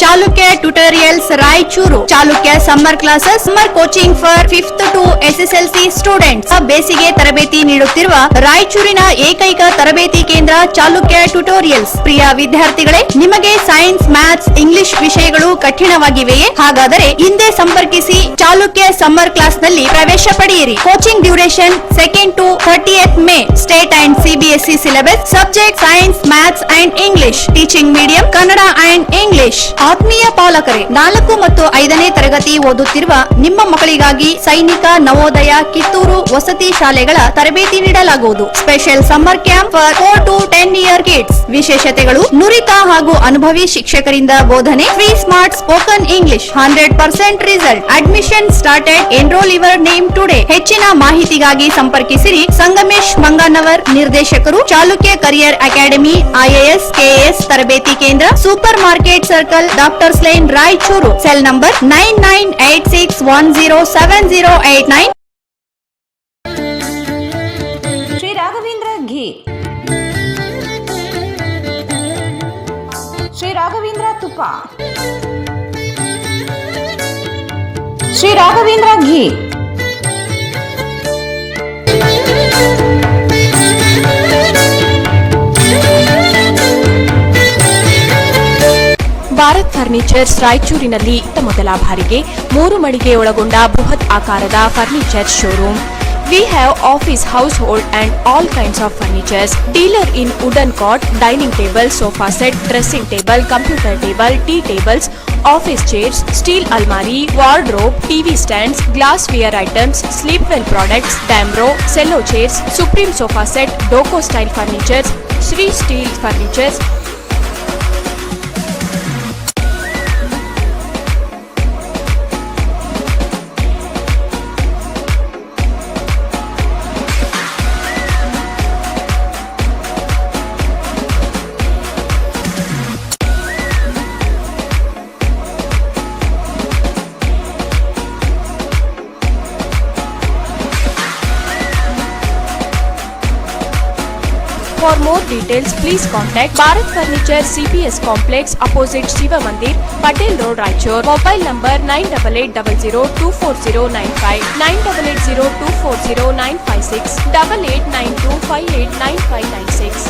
Chalukya Tutorials Raichuru. Chalukya Summer Classes, Summer Coaching for 5th to SSLC students. ಬೇಸಿಗೆ ತರಬೇತಿ ನೀಡುತ್ತಿರುವ ರಾಯಚೂರಿನ ಏಕೈಕ ತರಬೇತಿ ಕೇಂದ್ರ ಚಾಲುಕ್ಯ ಟ್ಯುಟೋರಿಯಲ್ಸ್. ಪ್ರಿಯ ವಿದ್ಯಾರ್ಥಿಗಳೇ, ನಿಮಗೆ ಸೈನ್ಸ್, ಮ್ಯಾಥ್ಸ್, ಇಂಗ್ಲಿಷ್ ವಿಷಯಗಳು ಕಠಿಣವಾಗಿವೆಯೇ? ಹಾಗಾದರೆ ಹಿಂದೆ ಸಂಪರ್ಕಿಸಿ ಚಾಲುಕ್ಯ ಸಮ್ಮರ್ ಕ್ಲಾಸ್ ನಲ್ಲಿ ಪ್ರವೇಶ ಪಡೆಯಿರಿ. Coaching duration 2nd to 30th May. State and CBSE syllabus. Subject science, maths and English. Teaching medium Kannada and English. ಆತ್ಮೀಯ ಪಾಲಕರೇ, 4 ಮತ್ತು 5ನೇ ತರಗತಿ ಓದುತ್ತಿರುವ ನಿಮ್ಮ ಮಕ್ಕಳಿಗಾಗಿ ಸೈನಿಕ, ನವೋದಯ, ಕಿತ್ತೂರು ವಸತಿ ಶಾಲೆಗಳ ತರಬೇತಿ ನೀಡಲಾಗುವುದು. Special summer camp for 4 to 10 year kids. ವಿಶೇಷತೆಗಳು: ನುರಿತ ಹಾಗೂ ಅನುಭವಿ ಶಿಕ್ಷಕರಿಂದ ಬೋಧನೆ. Free smart spoken English. 100% result. Admission started. Enrol your name today. ಹೆಚ್ಚಿನ ಮಾಹಿತಿಗಾಗಿ ಸಂಪರ್ಕಿಸಿರಿ ಸಂಗಮೇಶ್ ಮಂಗನವರ್, ನಿರ್ದೇಶಕರು, Chalukya career academy, IAS, KAS ತರಬೇತಿ ಕೇಂದ್ರ, super market circle, doctors line, Raichur. Cell number 9986107089. Shri Raghavendra ghee, Shri Raghavendra ತುಪ್ಪ, ಶ್ರೀ ರಾಘವೇಂದ್ರ ಘೀ. ಭಾರತ್ ಫರ್ನಿಚರ್ಸ್ ರಾಯಚೂರಿನಲ್ಲಿ ಇತ್ತ ಮೊದಲ ಬಾರಿಗೆ 3 ಮಳಿಗೆ ಒಳಗೊಂಡ ಬೃಹತ್ ಆಕಾರದ furniture showroom. We have office, household and all kinds of furnitures. Dealer in wooden cot, dining table, sofa set, dressing table, computer table, tea tables, office chairs, steel almari, wardrobe, TV stands, glassware items, sleepwell products, Damro, cello chairs, Supreme sofa set, Doco style furnitures, Sri steel furnitures. For more details, please contact Bharat Furniture CPS Complex opposite Shiva Mandir, Patel Road, Raichur. Mobile number 9880240959, 9880240956, 8892589596.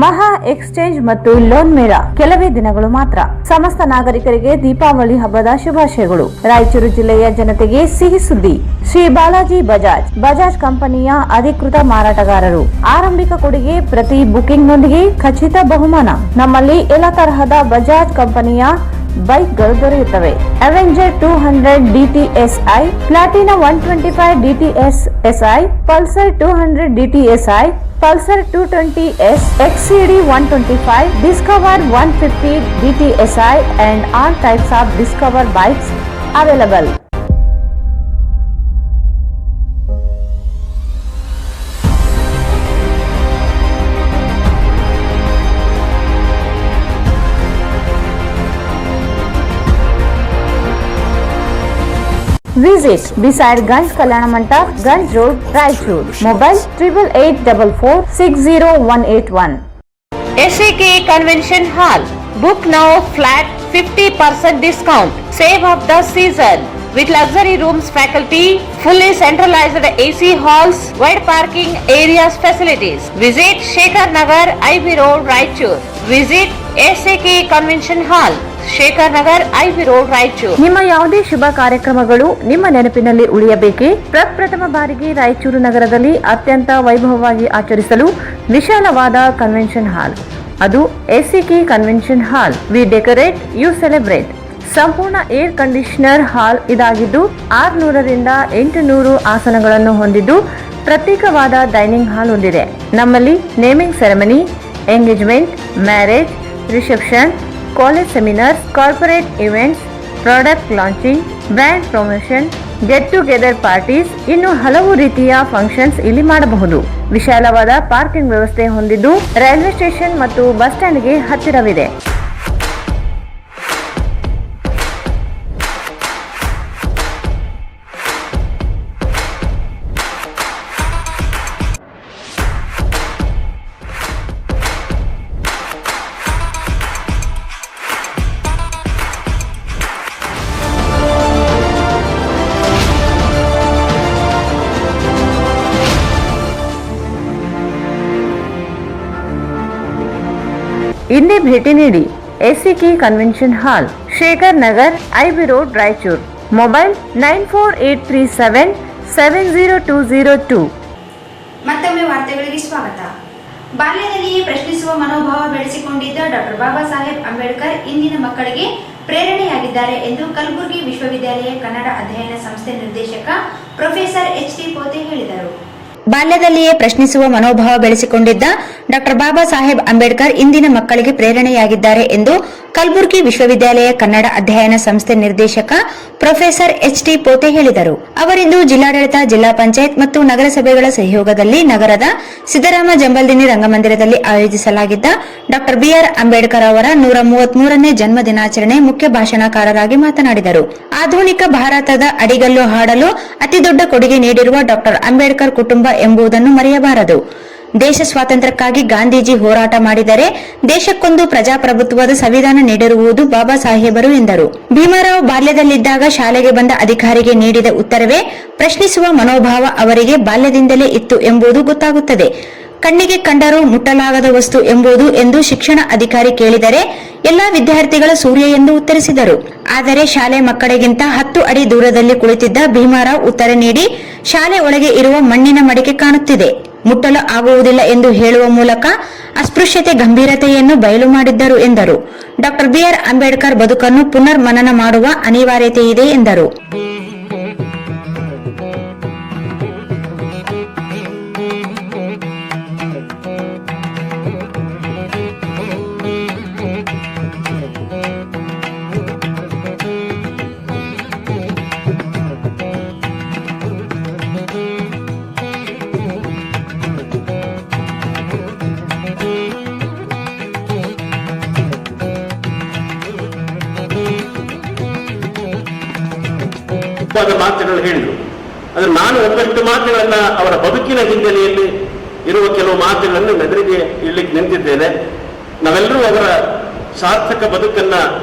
ಮಹಾ ಎಕ್ಸ್ಚೇಂಜ್ ಮತ್ತು ಲೋನ್ ಮೇಳ ಕೆಲವೇ ದಿನಗಳು ಮಾತ್ರ. ಸಮಸ್ತ ನಾಗರಿಕರಿಗೆ ದೀಪಾವಳಿ ಹಬ್ಬದ ಶುಭಾಶಯಗಳು. ರಾಯಚೂರು ಜಿಲ್ಲೆಯ ಜನತೆಗೆ ಸಿಹಿ ಸುದ್ದಿ. ಶ್ರೀ ಬಾಲಾಜಿ ಬಜಾಜ್ ಕಂಪನಿಯ ಅಧಿಕೃತ ಮಾರಾಟಗಾರರು. ಆರಂಭಿಕ ಕೊಡುಗೆ ಪ್ರತಿ ಬುಕಿಂಗ್ ನೊಂದಿಗೆ ಖಚಿತ ಬಹುಮಾನ. ನಮ್ಮಲ್ಲಿ ಎಲ್ಲ ತರಹದ ಬಜಾಜ್ ಕಂಪನಿಯ ಬೈಕ್ಗಳು ದೊರೆಯುತ್ತವೆ. Avenger 200 DTSI, Platina 125 DTSI, Pulsar 200 DTSI, Pulsar 220S, XCD 125, Discover 150 DTSI and all types of Discover bikes available. Visit beside Ganj Kalyana Mandap, Ganj Road, Raichur. Mobile 8844-60181. SAK Convention Hall. Book now flat 50% discount. Save of the season. With luxury rooms, faculty, fully centralized AC halls, wide parking areas facilities. Visit Shekhar Nagar, IB Road, Raichur. Visit SAK Convention Hall, Shekhar Nagar, IB road, Raichur. ನಿಮ್ಮ ಯಾವುದೇ ಶುಭ ಕಾರ್ಯಕ್ರಮಗಳು ನಿಮ್ಮ ನೆನಪಿನಲ್ಲಿ ಉಳಿಯಬೇಕೇ? ಪ್ರಪ್ರಥಮ ಬಾರಿಗೆ ರಾಯಚೂರು ನಗರದಲ್ಲಿ ಅತ್ಯಂತ ವೈಭವವಾಗಿ ಆಚರಿಸಲು ವಿಶಾಲವಾದ ಕನ್ವೆನ್ಷನ್ ಹಾಲ್, ಅದು SAK convention hall. We decorate, you celebrate. ಸಂಪೂರ್ಣ ಏರ್ ಕಂಡೀಷನರ್ ಹಾಲ್ ಇದಾಗಿದ್ದು 600 ರಿಂದ 800 ಆಸನಗಳನ್ನು ಹೊಂದಿದ್ದು ಪ್ರತ್ಯೇಕವಾದ ಡೈನಿಂಗ್ ಹಾಲ್ ಹೊಂದಿದೆ. ನಮ್ಮಲ್ಲಿ naming ceremony, engagement, marriage, reception, college seminars, corporate events, product launching, brand promotion, get together parties, ಇನ್ನು ಹಲವು ರೀತಿಯ ಫಂಕ್ಷನ್ಸ್ ಇಲ್ಲಿ ಮಾಡಬಹುದು. ವಿಶಾಲವಾದ ಪಾರ್ಕಿಂಗ್ ವ್ಯವಸ್ಥೆ ಹೊಂದಿದ್ದು ರೈಲ್ವೆ ಸ್ಟೇಷನ್ ಮತ್ತು ಬಸ್ ಸ್ಟ್ಯಾಂಡ್ಗೆ ಹತ್ತಿರವಿದೆ. ಇಂದೇ ಭೇಟಿ ನೀಡಿ. SCK convention hall, Shekhar Nagar, IB road, Raichur. Mobile 9483770202. ಮತ್ತೊಮ್ಮೆ ವಾರ್ತೆಗಳಿಗೆ ಸ್ವಾಗತ. ಬಾಲ್ಯದಲ್ಲಿಯೇ ಪ್ರಶ್ನಿಸುವ ಮನೋಭಾವ ಬೆಳೆಸಿಕೊಂಡಿದ್ದ ಡಾಕ್ಟರ್ ಬಾಬಾ ಸಾಹೇಬ್ ಅಂಬೇಡ್ಕರ್ ಇಂದಿನ ಮಕ್ಕಳಿಗೆ ಪ್ರೇರಣೆಯಾಗಿದ್ದಾರೆ ಎಂದು ಕಲಬುರಗಿ ವಿಶ್ವವಿದ್ಯಾಲಯ ಕನ್ನಡ ಅಧ್ಯಯನ ಸಂಸ್ಥೆ ನಿರ್ದೇಶಕ ಪ್ರೊಫೆಸರ್ HT ಪೋತೆ ಹೇಳಿದರು. ಬಾಲ್ಯದಲ್ಲಿಯೇ ಪ್ರಶ್ನಿಸುವ ಮನೋಭಾವ ಬೆಳೆಸಿಕೊಂಡಿದ್ದ ಡಾಕ್ಟರ್ ಬಾಬಾ ಸಾಹೇಬ್ ಅಂಬೇಡ್ಕರ್ ಇಂದಿನ ಮಕ್ಕಳಿಗೆ ಪ್ರೇರಣೆಯಾಗಿದ್ದಾರೆ ಎಂದು ಕಲಬುರಗಿ ವಿಶ್ವವಿದ್ಯಾಲಯ ಕನ್ನಡ ಅಧ್ಯಯನ ಸಂಸ್ಥೆ ನಿರ್ದೇಶಕ ಪ್ರೊಫೆಸರ್ HT ಪೋತೆ ಹೇಳಿದರು. ಅವರಿಂದು ಜಿಲ್ಲಾಡಳಿತ, ಜಿಲ್ಲಾ ಪಂಚಾಯತ್ ಮತ್ತು ನಗರಸಭೆಗಳ ಸಹಯೋಗದಲ್ಲಿ ನಗರದ ಸಿದ್ದರಾಮ ಜಂಬಲ್ದಿನ್ನಿ ರಂಗಮಂದಿರದಲ್ಲಿ ಆಯೋಜಿಸಲಾಗಿದ್ದ ಡಾಕ್ಟರ್ BR ಅಂಬೇಡ್ಕರ್ ಅವರ 133ನೇ ಜನ್ಮ ದಿನಾಚರಣೆ ಮುಖ್ಯ ಭಾಷಣಕಾರರಾಗಿ ಮಾತನಾಡಿದರು. ಆಧುನಿಕ ಭಾರತದ ಅಡಿಗಲ್ಲು ಹಾಡಲು ಅತಿದೊಡ್ಡ ಕೊಡುಗೆ ನೀಡಿರುವ ಡಾಕ್ಟರ್ ಅಂಬೇಡ್ಕರ್ ಕುಟುಂಬ ಎಂಬುದನ್ನು ಮರೆಯಬಾರದು. ದೇಶ ಸ್ವಾತಂತ್ರ್ಯಕ್ಕಾಗಿ ಗಾಂಧೀಜಿ ಹೋರಾಟ ಮಾಡಿದರೆ ದೇಶಕ್ಕೊಂದು ಪ್ರಜಾಪ್ರಭುತ್ವದ ಸಂವಿಧಾನ ನೀಡಿರುವುದು ಬಾಬಾ ಸಾಹೇಬರು ಎಂದರು. ಭೀಮರಾವ್ ಬಾಲ್ಯದಲ್ಲಿದ್ದಾಗ ಶಾಲೆಗೆ ಬಂದ ಅಧಿಕಾರಿಗೆ ನೀಡಿದ ಉತ್ತರವೇ ಪ್ರಶ್ನಿಸುವ ಮನೋಭಾವ ಅವರಿಗೆ ಬಾಲ್ಯದಿಂದಲೇ ಇತ್ತು ಎಂಬುದು ಗೊತ್ತಾಗುತ್ತದೆ. ಕಣ್ಣಿಗೆ ಕಂಡರೂ ಮುಟ್ಟಲಾಗದ ವಸ್ತು ಎಂಬುದು ಎಂದು ಶಿಕ್ಷಣ ಅಧಿಕಾರಿ ಕೇಳಿದರೆ ಎಲ್ಲಾ ವಿದ್ಯಾರ್ಥಿಗಳ ಸೂರ್ಯ ಎಂದು ಉತ್ತರಿಸಿದರು. ಆದರೆ ಶಾಲೆ ಮಕ್ಕಳಿಗಿಂತ 10 ಅಡಿ ದೂರದಲ್ಲಿ ಕುಳಿತಿದ್ದ ಭೀಮರಾವ್ ಉತ್ತರ ನೀಡಿ ಶಾಲೆ ಒಳಗೆ ಇರುವ ಮಣ್ಣಿನ ಮಡಿಕೆ ಕಾಣುತ್ತಿದೆ, ಮುಟ್ಟಲು ಆಗುವುದಿಲ್ಲ ಎಂದು ಹೇಳುವ ಮೂಲಕ ಅಸ್ಪೃಶ್ಯತೆ ಗಂಭೀರತೆಯನ್ನು ಬಯಲು ಮಾಡಿದ್ದರು ಎಂದರು. ಡಾಕ್ಟರ್ BR ಅಂಬೇಡ್ಕರ್ ಬದುಕನ್ನು ಪುನರ್ ಮನನ ಮಾಡುವ ಅನಿವಾರ್ಯತೆ ಇದೆ ಎಂದರು. ಮಾತುಗಳು ಹೇಳಿದರು. ಆದರೆ ನಾನು ಒಂದಷ್ಟು ಮಾತುಗಳನ್ನ ಅವರ ಬದುಕಿನ ಹಿನ್ನೆಲೆಯಲ್ಲಿ ಇರುವ ಕೆಲವು ಮಾತುಗಳನ್ನು ಮೆದುಳಿಗೆ ಇಡ್ಲಿಕ್ಕೆ ನಿಂತಿದ್ದೇನೆ. ನಾವೆಲ್ಲರೂ ಅವರ ಸಾರ್ಥಕ ಬದುಕನ್ನ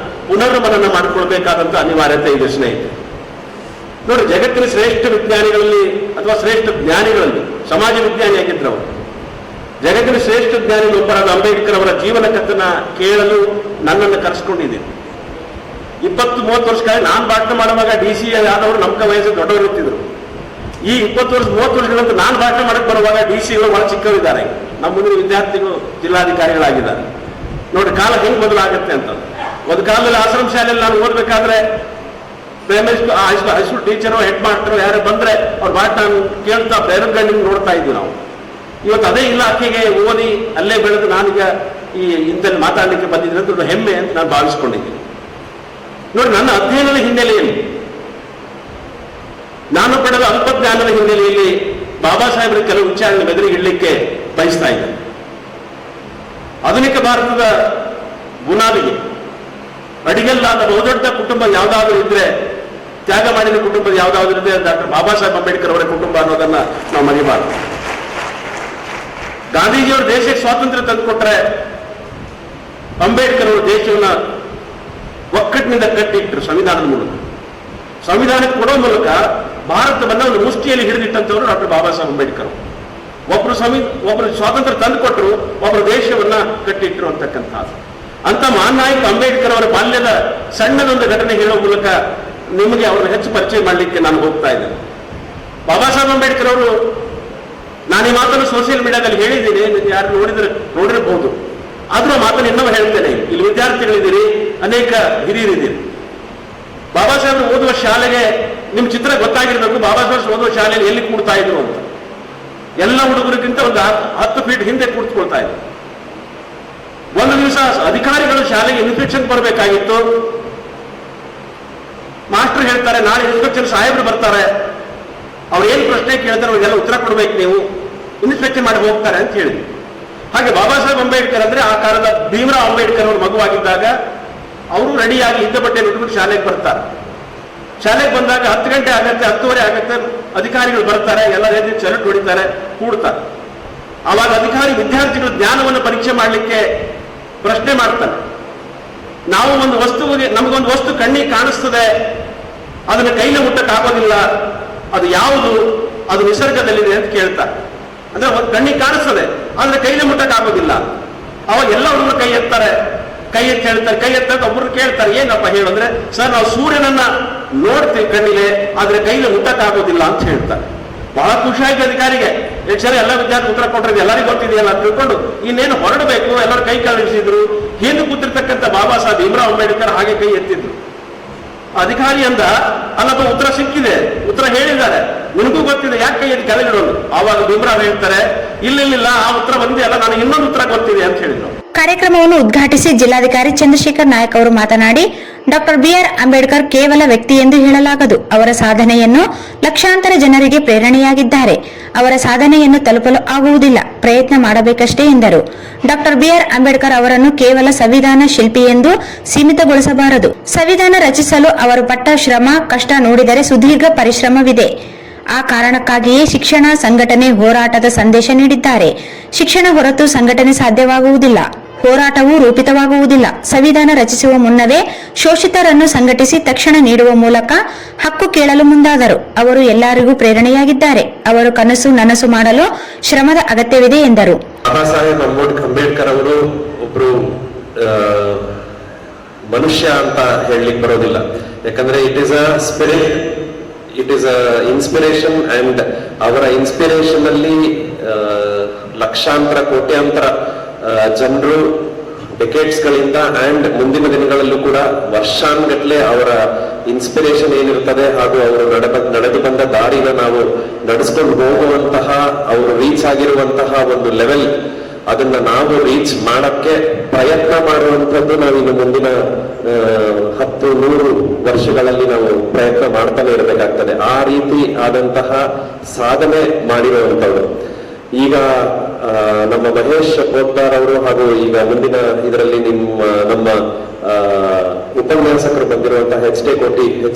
ಪುನರ್ಮನನ ಮಾಡಿಕೊಳ್ಬೇಕಾದಂತ ಅನಿವಾರ್ಯತೆ ಇದೆ ಸ್ನೇಹಿತರೆ. ನೋಡಿ, ಜಗತ್ತಿನ ಶ್ರೇಷ್ಠ ವಿಜ್ಞಾನಿಗಳಲ್ಲಿ ಅಥವಾ ಶ್ರೇಷ್ಠ ಜ್ಞಾನಿಗಳಲ್ಲಿ ಸಮಾಜ ವಿಜ್ಞಾನಿಯಾಗಿದ್ರು ಅವರು. ಜಗತ್ತಿನ ಶ್ರೇಷ್ಠ ಜ್ಞಾನಿಗಳೊಬ್ಬರಾದ ಅಂಬೇಡ್ಕರ್ ಅವರ ಜೀವನ ಕಥನ ಕೇಳಲು ನನ್ನನ್ನು ಕರೆಸ್ಕೊಂಡಿದ್ದೀನಿ. 20-30 ವರ್ಷ ಕಾಲ ನಾನು ಭಾಷಣ ಮಾಡುವಾಗ DC ಆದವರು ನಮ್ಮ ವಯಸ್ಸು ದೊಡ್ಡವರು ಇರ್ತಿದ್ರು. ಈ 20 ವರ್ಷ 30 ವರ್ಷಗಳಂತ ನಾನು ಭಾಷಣ ಮಾಡಕ್ಕೆ ಬರುವಾಗ DC-ಗಳು ಬಹಳ ಚಿಕ್ಕವರಿದ್ದಾರೆ. ನಮ್ಮ ಮುಂದಿನ ವಿದ್ಯಾರ್ಥಿಗಳು ಜಿಲ್ಲಾಧಿಕಾರಿಗಳಾಗಿದ್ದಾರೆ. ನೋಡಿ ಕಾಲ ಹೆಂಗ್ ಬದಲಾಗುತ್ತೆ ಅಂತ. ಒಂದು ಕಾಲದಲ್ಲಿ ಆಶ್ರಮ ಶಾಲೆಯಲ್ಲಿ ನಾನು ಓದಬೇಕಾದ್ರೆ primary high school teacher, head master ಯಾರು ಬಂದ್ರೆ ಅವ್ರ ಭಾಷಣ ಕೇಳ್ತಾ ಬೇರೆಗಣ್ಣಿಗೆ ನೋಡ್ತಾ ಇದ್ವಿ ನಾವು. ಇವತ್ತು ಅದೇ ಇಲಾಖೆಗೆ ಓದಿ ಅಲ್ಲೇ ಬೆಳೆದು ನಾನೀಗ ಈ ಇಂಥಲ್ಲಿ ಮಾತಾಡಲಿಕ್ಕೆ ಬಂದಿದ್ರೆ ದೊಡ್ಡ ಹೆಮ್ಮೆ ಅಂತ ನಾನು ಭಾವಿಸ್ಕೊಂಡಿದ್ದೀನಿ. ನೋಡಿ, ನನ್ನ ಅಧ್ಯಯನದ ಹಿನ್ನೆಲೆಯಲ್ಲಿ, ನಾನು ಪಡೆದ ಅಲ್ಪಜ್ಞಾನದ ಹಿನ್ನೆಲೆಯಲ್ಲಿ ಬಾಬಾ ಸಾಹೇಬರ ಕೆಲವು ವಿಚಾರಗಳನ್ನು ಮೆದುಳಿಗೆ ಇಡಲಿಕ್ಕೆ ಬಯಸ್ತಾ ಇದ್ದೇನೆ. ಆಧುನಿಕ ಭಾರತದ ಬುನಾದಿಗೆ ಅಡಿಗಲ್ಲಾದ ಬಹುದೊಡ್ಡ ಕುಟುಂಬ ಯಾವುದಾದ್ರೂ ಇದ್ರೆ, ತ್ಯಾಗ ಮಾಡಿದ ಕುಟುಂಬ ಯಾವುದಾದ್ರೂ ಇದ್ರೆ ಡಾಕ್ಟರ್ ಬಾಬಾ ಸಾಹೇಬ್ ಅಂಬೇಡ್ಕರ್ ಅವರ ಕುಟುಂಬ ಅನ್ನೋದನ್ನ ನಾವು ಮರೆಯಬಾರದು. ಗಾಂಧೀಜಿಯವರು ದೇಶಕ್ಕೆ ಸ್ವಾತಂತ್ರ್ಯ ತಂದುಕೊಟ್ರೆ, ಅಂಬೇಡ್ಕರ್ ಅವರು ದೇಶವನ್ನ ಒಕ್ಕಟ್ಟಿನಿಂದ ಕಟ್ಟಿಟ್ಟರು ಸಂವಿಧಾನದ ಮೂಲಕ. ಸಂವಿಧಾನಕ್ಕೆ ಕೊಡೋ ಮೂಲಕ ಭಾರತವನ್ನ ಒಂದು ಮುಷ್ಟಿಯಲ್ಲಿ ಹಿಡಿದಿಟ್ಟಂತವರು ಡಾಕ್ಟರ್ ಬಾಬಾ ಸಾಹೇಬ್ ಅಂಬೇಡ್ಕರ್. ಒಬ್ರು ಸ್ವಾತಂತ್ರ್ಯ ತಂದುಕೊಟ್ರು, ಒಬ್ಬರು ದೇಶವನ್ನ ಕಟ್ಟಿಟ್ಟರು ಅಂತಕ್ಕಂಥದ್ದು. ಅಂತ ಮಹಾನಾಯಕ ಅಂಬೇಡ್ಕರ್ ಅವರ ಬಾಲ್ಯದ ಸಣ್ಣದೊಂದು ಘಟನೆ ಹೇಳುವ ಮೂಲಕ ನಿಮಗೆ ಅವರನ್ನು ಹೆಚ್ಚು ಪರಿಚಯ ಮಾಡಲಿಕ್ಕೆ ನಾನು ಹೋಗ್ತಾ ಇದ್ದೇನೆ. ಬಾಬಾ ಸಾಹೇಬ್ ಅಂಬೇಡ್ಕರ್ ಅವರು, ನಾನು ಈ ಮಾತನ್ನು ಸೋಷಿಯಲ್ ಮೀಡಿಯಾದಲ್ಲಿ ಹೇಳಿದ್ದೀನಿ, ಯಾರು ನೋಡಿರಬಹುದು. ಆದ್ರೂ ಮಾತನ್ನು ಇನ್ನೂ ಹೇಳ್ತೇನೆ. ಇಲ್ಲಿ ವಿದ್ಯಾರ್ಥಿಗಳಿದ್ದೀರಿ, ಅನೇಕ ಹಿರಿಯರಿದ್ದೀರಿ. ಬಾಬಾ ಸಾಹೇಬ್ ಓದುವ ಶಾಲೆಗೆ ನಿಮ್ ಚಿತ್ರ ಗೊತ್ತಾಗಿರ್ಬೇಕು. ಬಾಬಾ ಸಾಹೇಬ್ ಓದುವ ಶಾಲೆಯಲ್ಲಿ ಎಲ್ಲಿ ಕೂಡ್ತಾ ಇದ್ರು ಅಂತ. ಎಲ್ಲ ಹುಡುಗರಿಗಿಂತ ಒಂದು 10 ಫೀಟ್ ಹಿಂದೆ ಕೂತ್ಕೊಳ್ತಾ ಇದ್ರು. ಒಂದು ದಿವಸ ಅಧಿಕಾರಿಗಳು ಶಾಲೆಗೆ ಇನ್ಸ್ಪೆಕ್ಷನ್ ಬರಬೇಕಾಗಿತ್ತು. ಮಾಸ್ಟರ್ ಹೇಳ್ತಾರೆ, ನಾಳೆ ಇನ್ಸ್ಪೆಕ್ಷನ್ ಸಾಹೇಬ್ರು ಬರ್ತಾರೆ, ಅವ್ರು ಏನ್ ಪ್ರಶ್ನೆ ಕೇಳ್ತಾರೆ ಅವ್ರಿಗೆಲ್ಲ ಉತ್ತರ ಕೊಡ್ಬೇಕು, ನೀವು ಇನ್ಸ್ಪೆಕ್ಷನ್ ಮಾಡಿ ಹೋಗ್ತಾರೆ ಅಂತ ಹೇಳಿದ್ರು. ಹಾಗೆ ಬಾಬಾ ಸಾಹೇಬ್ ಅಂಬೇಡ್ಕರ್ ಅಂದ್ರೆ ಆ ಕಾಲದ ಭೀಮರಾವ್ ಅಂಬೇಡ್ಕರ್ ಅವರು ಮಗುವಾಗಿದ್ದಾಗ ಅವರು ರೆಡಿಯಾಗಿ ಇದ್ದ ಬಟ್ಟೆ ಉಟ್ಬಿಟ್ಟು ಶಾಲೆಗೆ ಬರ್ತಾರೆ. ಶಾಲೆಗೆ ಬಂದಾಗ 10 ಗಂಟೆ ಆಗತ್ತೆ, 10:30 ಆಗತ್ತೆ, ಅಧಿಕಾರಿಗಳು ಬರ್ತಾರೆ, ಎಲ್ಲ ರೀತಿ ಚರಟ್ ಹೊಡಿತಾರೆ, ಕೂಡ್ತಾರೆ. ಆವಾಗ ಅಧಿಕಾರಿ ವಿದ್ಯಾರ್ಥಿಗಳು ಜ್ಞಾನವನ್ನು ಪರೀಕ್ಷೆ ಮಾಡಲಿಕ್ಕೆ ಪ್ರಶ್ನೆ ಮಾಡ್ತಾರೆ. ನಾವು ಒಂದು ವಸ್ತುವಿಗೆ, ನಮಗೊಂದು ವಸ್ತು ಕಣ್ಣಿಗೆ ಕಾಣಿಸ್ತದೆ, ಅದನ್ನ ಕೈಲಿ ಮುಟ್ಟಕ್ಕೆ ಆಗೋದಿಲ್ಲ, ಅದು ಯಾವುದು, ಅದು ನಿಸರ್ಗದಲ್ಲಿದೆ ಅಂತ ಕೇಳ್ತಾರೆ. ಅಂದ್ರೆ ಒಂದು ಕಣ್ಣಿಗೆ ಕಾಣಿಸ್ತದೆ, ಆದ್ರೆ ಕೈಲಿ ಮುಟ್ಟಕ್ಕೆ ಆಗೋದಿಲ್ಲ, ಅವಾಗ ಎಲ್ಲ ಹುಡುಗರು ಕೈ ಎತ್ತಾರೆ, ಕೈ ಎತ್ತಿ ಹೇಳ್ತಾರೆ, ಕೈ ಎತ್ತ ಒಬ್ರು ಕೇಳ್ತಾರೆ ಏನಪ್ಪ ಹೇಳಂದ್ರೆ, ಸರ್ ನಾವು ಸೂರ್ಯನನ್ನ ನೋಡ್ತೀವಿ ಕಣ್ಣಿಲೆ, ಆದ್ರೆ ಕೈಲಿ ಮುಟ್ಟಕ್ಕಾಗೋದಿಲ್ಲ ಅಂತ ಹೇಳ್ತಾರೆ. ಬಹಳ ಖುಷಿ ಆಯ್ತು ಅಧಿಕಾರಿಗೆ. ಸರಿ ಎಲ್ಲ ವಿದ್ಯಾರ್ಥಿ ಉತ್ತರ ಕೊಟ್ಟರೆ ಎಲ್ಲರಿಗೂ ಗೊತ್ತಿದೆಯಲ್ಲ ಅಂತ ತಿಳ್ಕೊಂಡು ಇನ್ನೇನು ಹೊರಡಬೇಕು, ಎಲ್ಲರೂ ಕೈ ಕಳಿಸಿದ್ರು. ಹಿಂದೆ ಕೂತಿರ್ತಕ್ಕಂಥ ಬಾಬಾ ಸಾಹೇಬ್ ಭೀಮರಾವ್ ಅಂಬೇಡ್ಕರ್ ಹಾಗೆ ಕೈ ಎತ್ತಿದ್ರು. ಅಧಿಕಾರಿ ಅಂದ, ಅಲ್ಲಪ್ಪ ಉತ್ತರ ಸಿಕ್ಕಿದೆ, ಉತ್ತರ ಹೇಳಿದ್ದಾರೆ, ನಿನಗೂ ಗೊತ್ತಿದೆ, ಯಾಕೆ ಕೈ ಎತ್ತಿ ಕೆಳಗಿಡೋದು? ಆವಾಗ ಭೀಮರಾವ್ ಹೇಳ್ತಾರೆ, ಇಲ್ಲ ಆ ಉತ್ತರ ಬಂದೇ ಅಲ್ಲ, ನಾನು ಇನ್ನೊಂದು ಉತ್ತರ ಗೊತ್ತಿದೆ ಅಂತ ಹೇಳಿದ್ರು. ಕಾರ್ಯಕ್ರಮವನ್ನು ಉದ್ಘಾಟಿಸಿ ಜಿಲ್ಲಾಧಿಕಾರಿ ಚಂದ್ರಶೇಖರ್ ನಾಯಕ್ ಅವರು ಮಾತನಾಡಿ, ಡಾಕ್ಟರ್ ಬಿಆರ್ ಅಂಬೇಡ್ಕರ್ ಕೇವಲ ವ್ಯಕ್ತಿ ಎಂದು ಹೇಳಲಾಗದು. ಅವರ ಸಾಧನೆಯನ್ನು ಲಕ್ಷಾಂತರ ಜನರಿಗೆ ಪ್ರೇರಣೆಯಾಗಿದ್ದಾರೆ. ಅವರ ಸಾಧನೆಯನ್ನು ತಲುಪಲು ಆಗುವುದಿಲ್ಲ, ಪ್ರಯತ್ನ ಮಾಡಬೇಕಷ್ಟೇ ಎಂದರು. ಡಾಕ್ಟರ್ ಬಿಆರ್ ಅಂಬೇಡ್ಕರ್ ಅವರನ್ನು ಕೇವಲ ಸಂವಿಧಾನ ಶಿಲ್ಪಿ ಎಂದು ಸೀಮಿತಗೊಳಿಸಬಾರದು. ಸಂವಿಧಾನ ರಚಿಸಲು ಅವರು ಪಟ್ಟ ಶ್ರಮ, ಕಷ್ಟ ನೋಡಿದರೆ ಸುದೀರ್ಘ ಪರಿಶ್ರಮವಿದೆ. ಆ ಕಾರಣಕ್ಕಾಗಿಯೇ ಶಿಕ್ಷಣ, ಸಂಘಟನೆ, ಹೋರಾಟದ ಸಂದೇಶ ನೀಡಿದ್ದಾರೆ. ಶಿಕ್ಷಣ ಹೊರತು ಸಂಘಟನೆ ಸಾಧ್ಯವಾಗುವುದಿಲ್ಲ, ಹೋರಾಟವೂ ರೂಪಿತವಾಗುವುದಿಲ್ಲ. ಸಂವಿಧಾನ ರಚಿಸುವ ಮುನ್ನವೇ ಶೋಷಿತರನ್ನು ಸಂಘಟಿಸಿ ತಕ್ಷಣ ನೀಡುವ ಮೂಲಕ ಹಕ್ಕು ಕೇಳಲು ಮುಂದಾದರು. ಅವರು ಎಲ್ಲರಿಗೂ ಪ್ರೇರಣೆಯಾಗಿದ್ದಾರೆ. ಅವರು ಕನಸು ನನಸು ಮಾಡಲು ಶ್ರಮದ ಅಗತ್ಯವಿದೆ ಎಂದರು. ಬಾಬಾ ಸಾಹೇಬ್ ಅಂಬೇಡ್ಕರ್ ಅವರು ಒಬ್ರು ಮನುಷ್ಯ ಅಂತ ಹೇಳಲಿಕ್ಕೆ ಬರೋದಿಲ್ಲ. ಯಾಕಂದ್ರೆ it is a spirit, it is a inspiration, and ಅವರ ಇನ್ಸ್ಪಿರೇಷನ್ ಅಲ್ಲಿ ಲಕ್ಷಾಂತರ ಕೋಟ್ಯಾಂತರ ಜನರು ಡೆಕೇಡ್ಸ್ ಗಳಿಂದ ಅಂಡ್ ಮುಂದಿನ ದಿನಗಳಲ್ಲೂ ಕೂಡ ವರ್ಷಾನ್ಗಟ್ಲೆ ಅವರ ಇನ್ಸ್ಪಿರೇಷನ್ ಏನಿರ್ತದೆ ಹಾಗೂ ಅವರು ನಡೆದು ಬಂದ ದಾರಿನ ನಾವು ನಡೆಸ್ಕೊಂಡು ಹೋಗುವಂತಹ, ಅವರು ರೀಚ್ ಆಗಿರುವಂತಹ ಒಂದು ಲೆವೆಲ್, ಅದನ್ನ ನಾವು ರೀಚ್ ಮಾಡಕ್ಕೆ ಪ್ರಯತ್ನ ಮಾಡುವಂಥದ್ದು ನಾವಿನ್ನು ಮುಂದಿನ 10-100 ವರ್ಷಗಳಲ್ಲಿ ನಾವು ಪ್ರಯತ್ನ ಮಾಡ್ತಾನೆ ಇರಬೇಕಾಗ್ತದೆ. ಆ ರೀತಿ ಆದಂತಹ ಸಾಧನೆ ಮಾಡಿರುವಂಥವ್ರು. ಈಗ ನಮ್ಮ ಮಹೇಶ್ ಪೋದ್ದಾರ್ ಅವರು ಹಾಗೂ ಈಗ ಮುಂದಿನ ಇದರಲ್ಲಿ ನಮ್ಮ ಉಪನ್ಯಾಸಕರು ಬಂದಿರುವಂತಹ ಎಚ್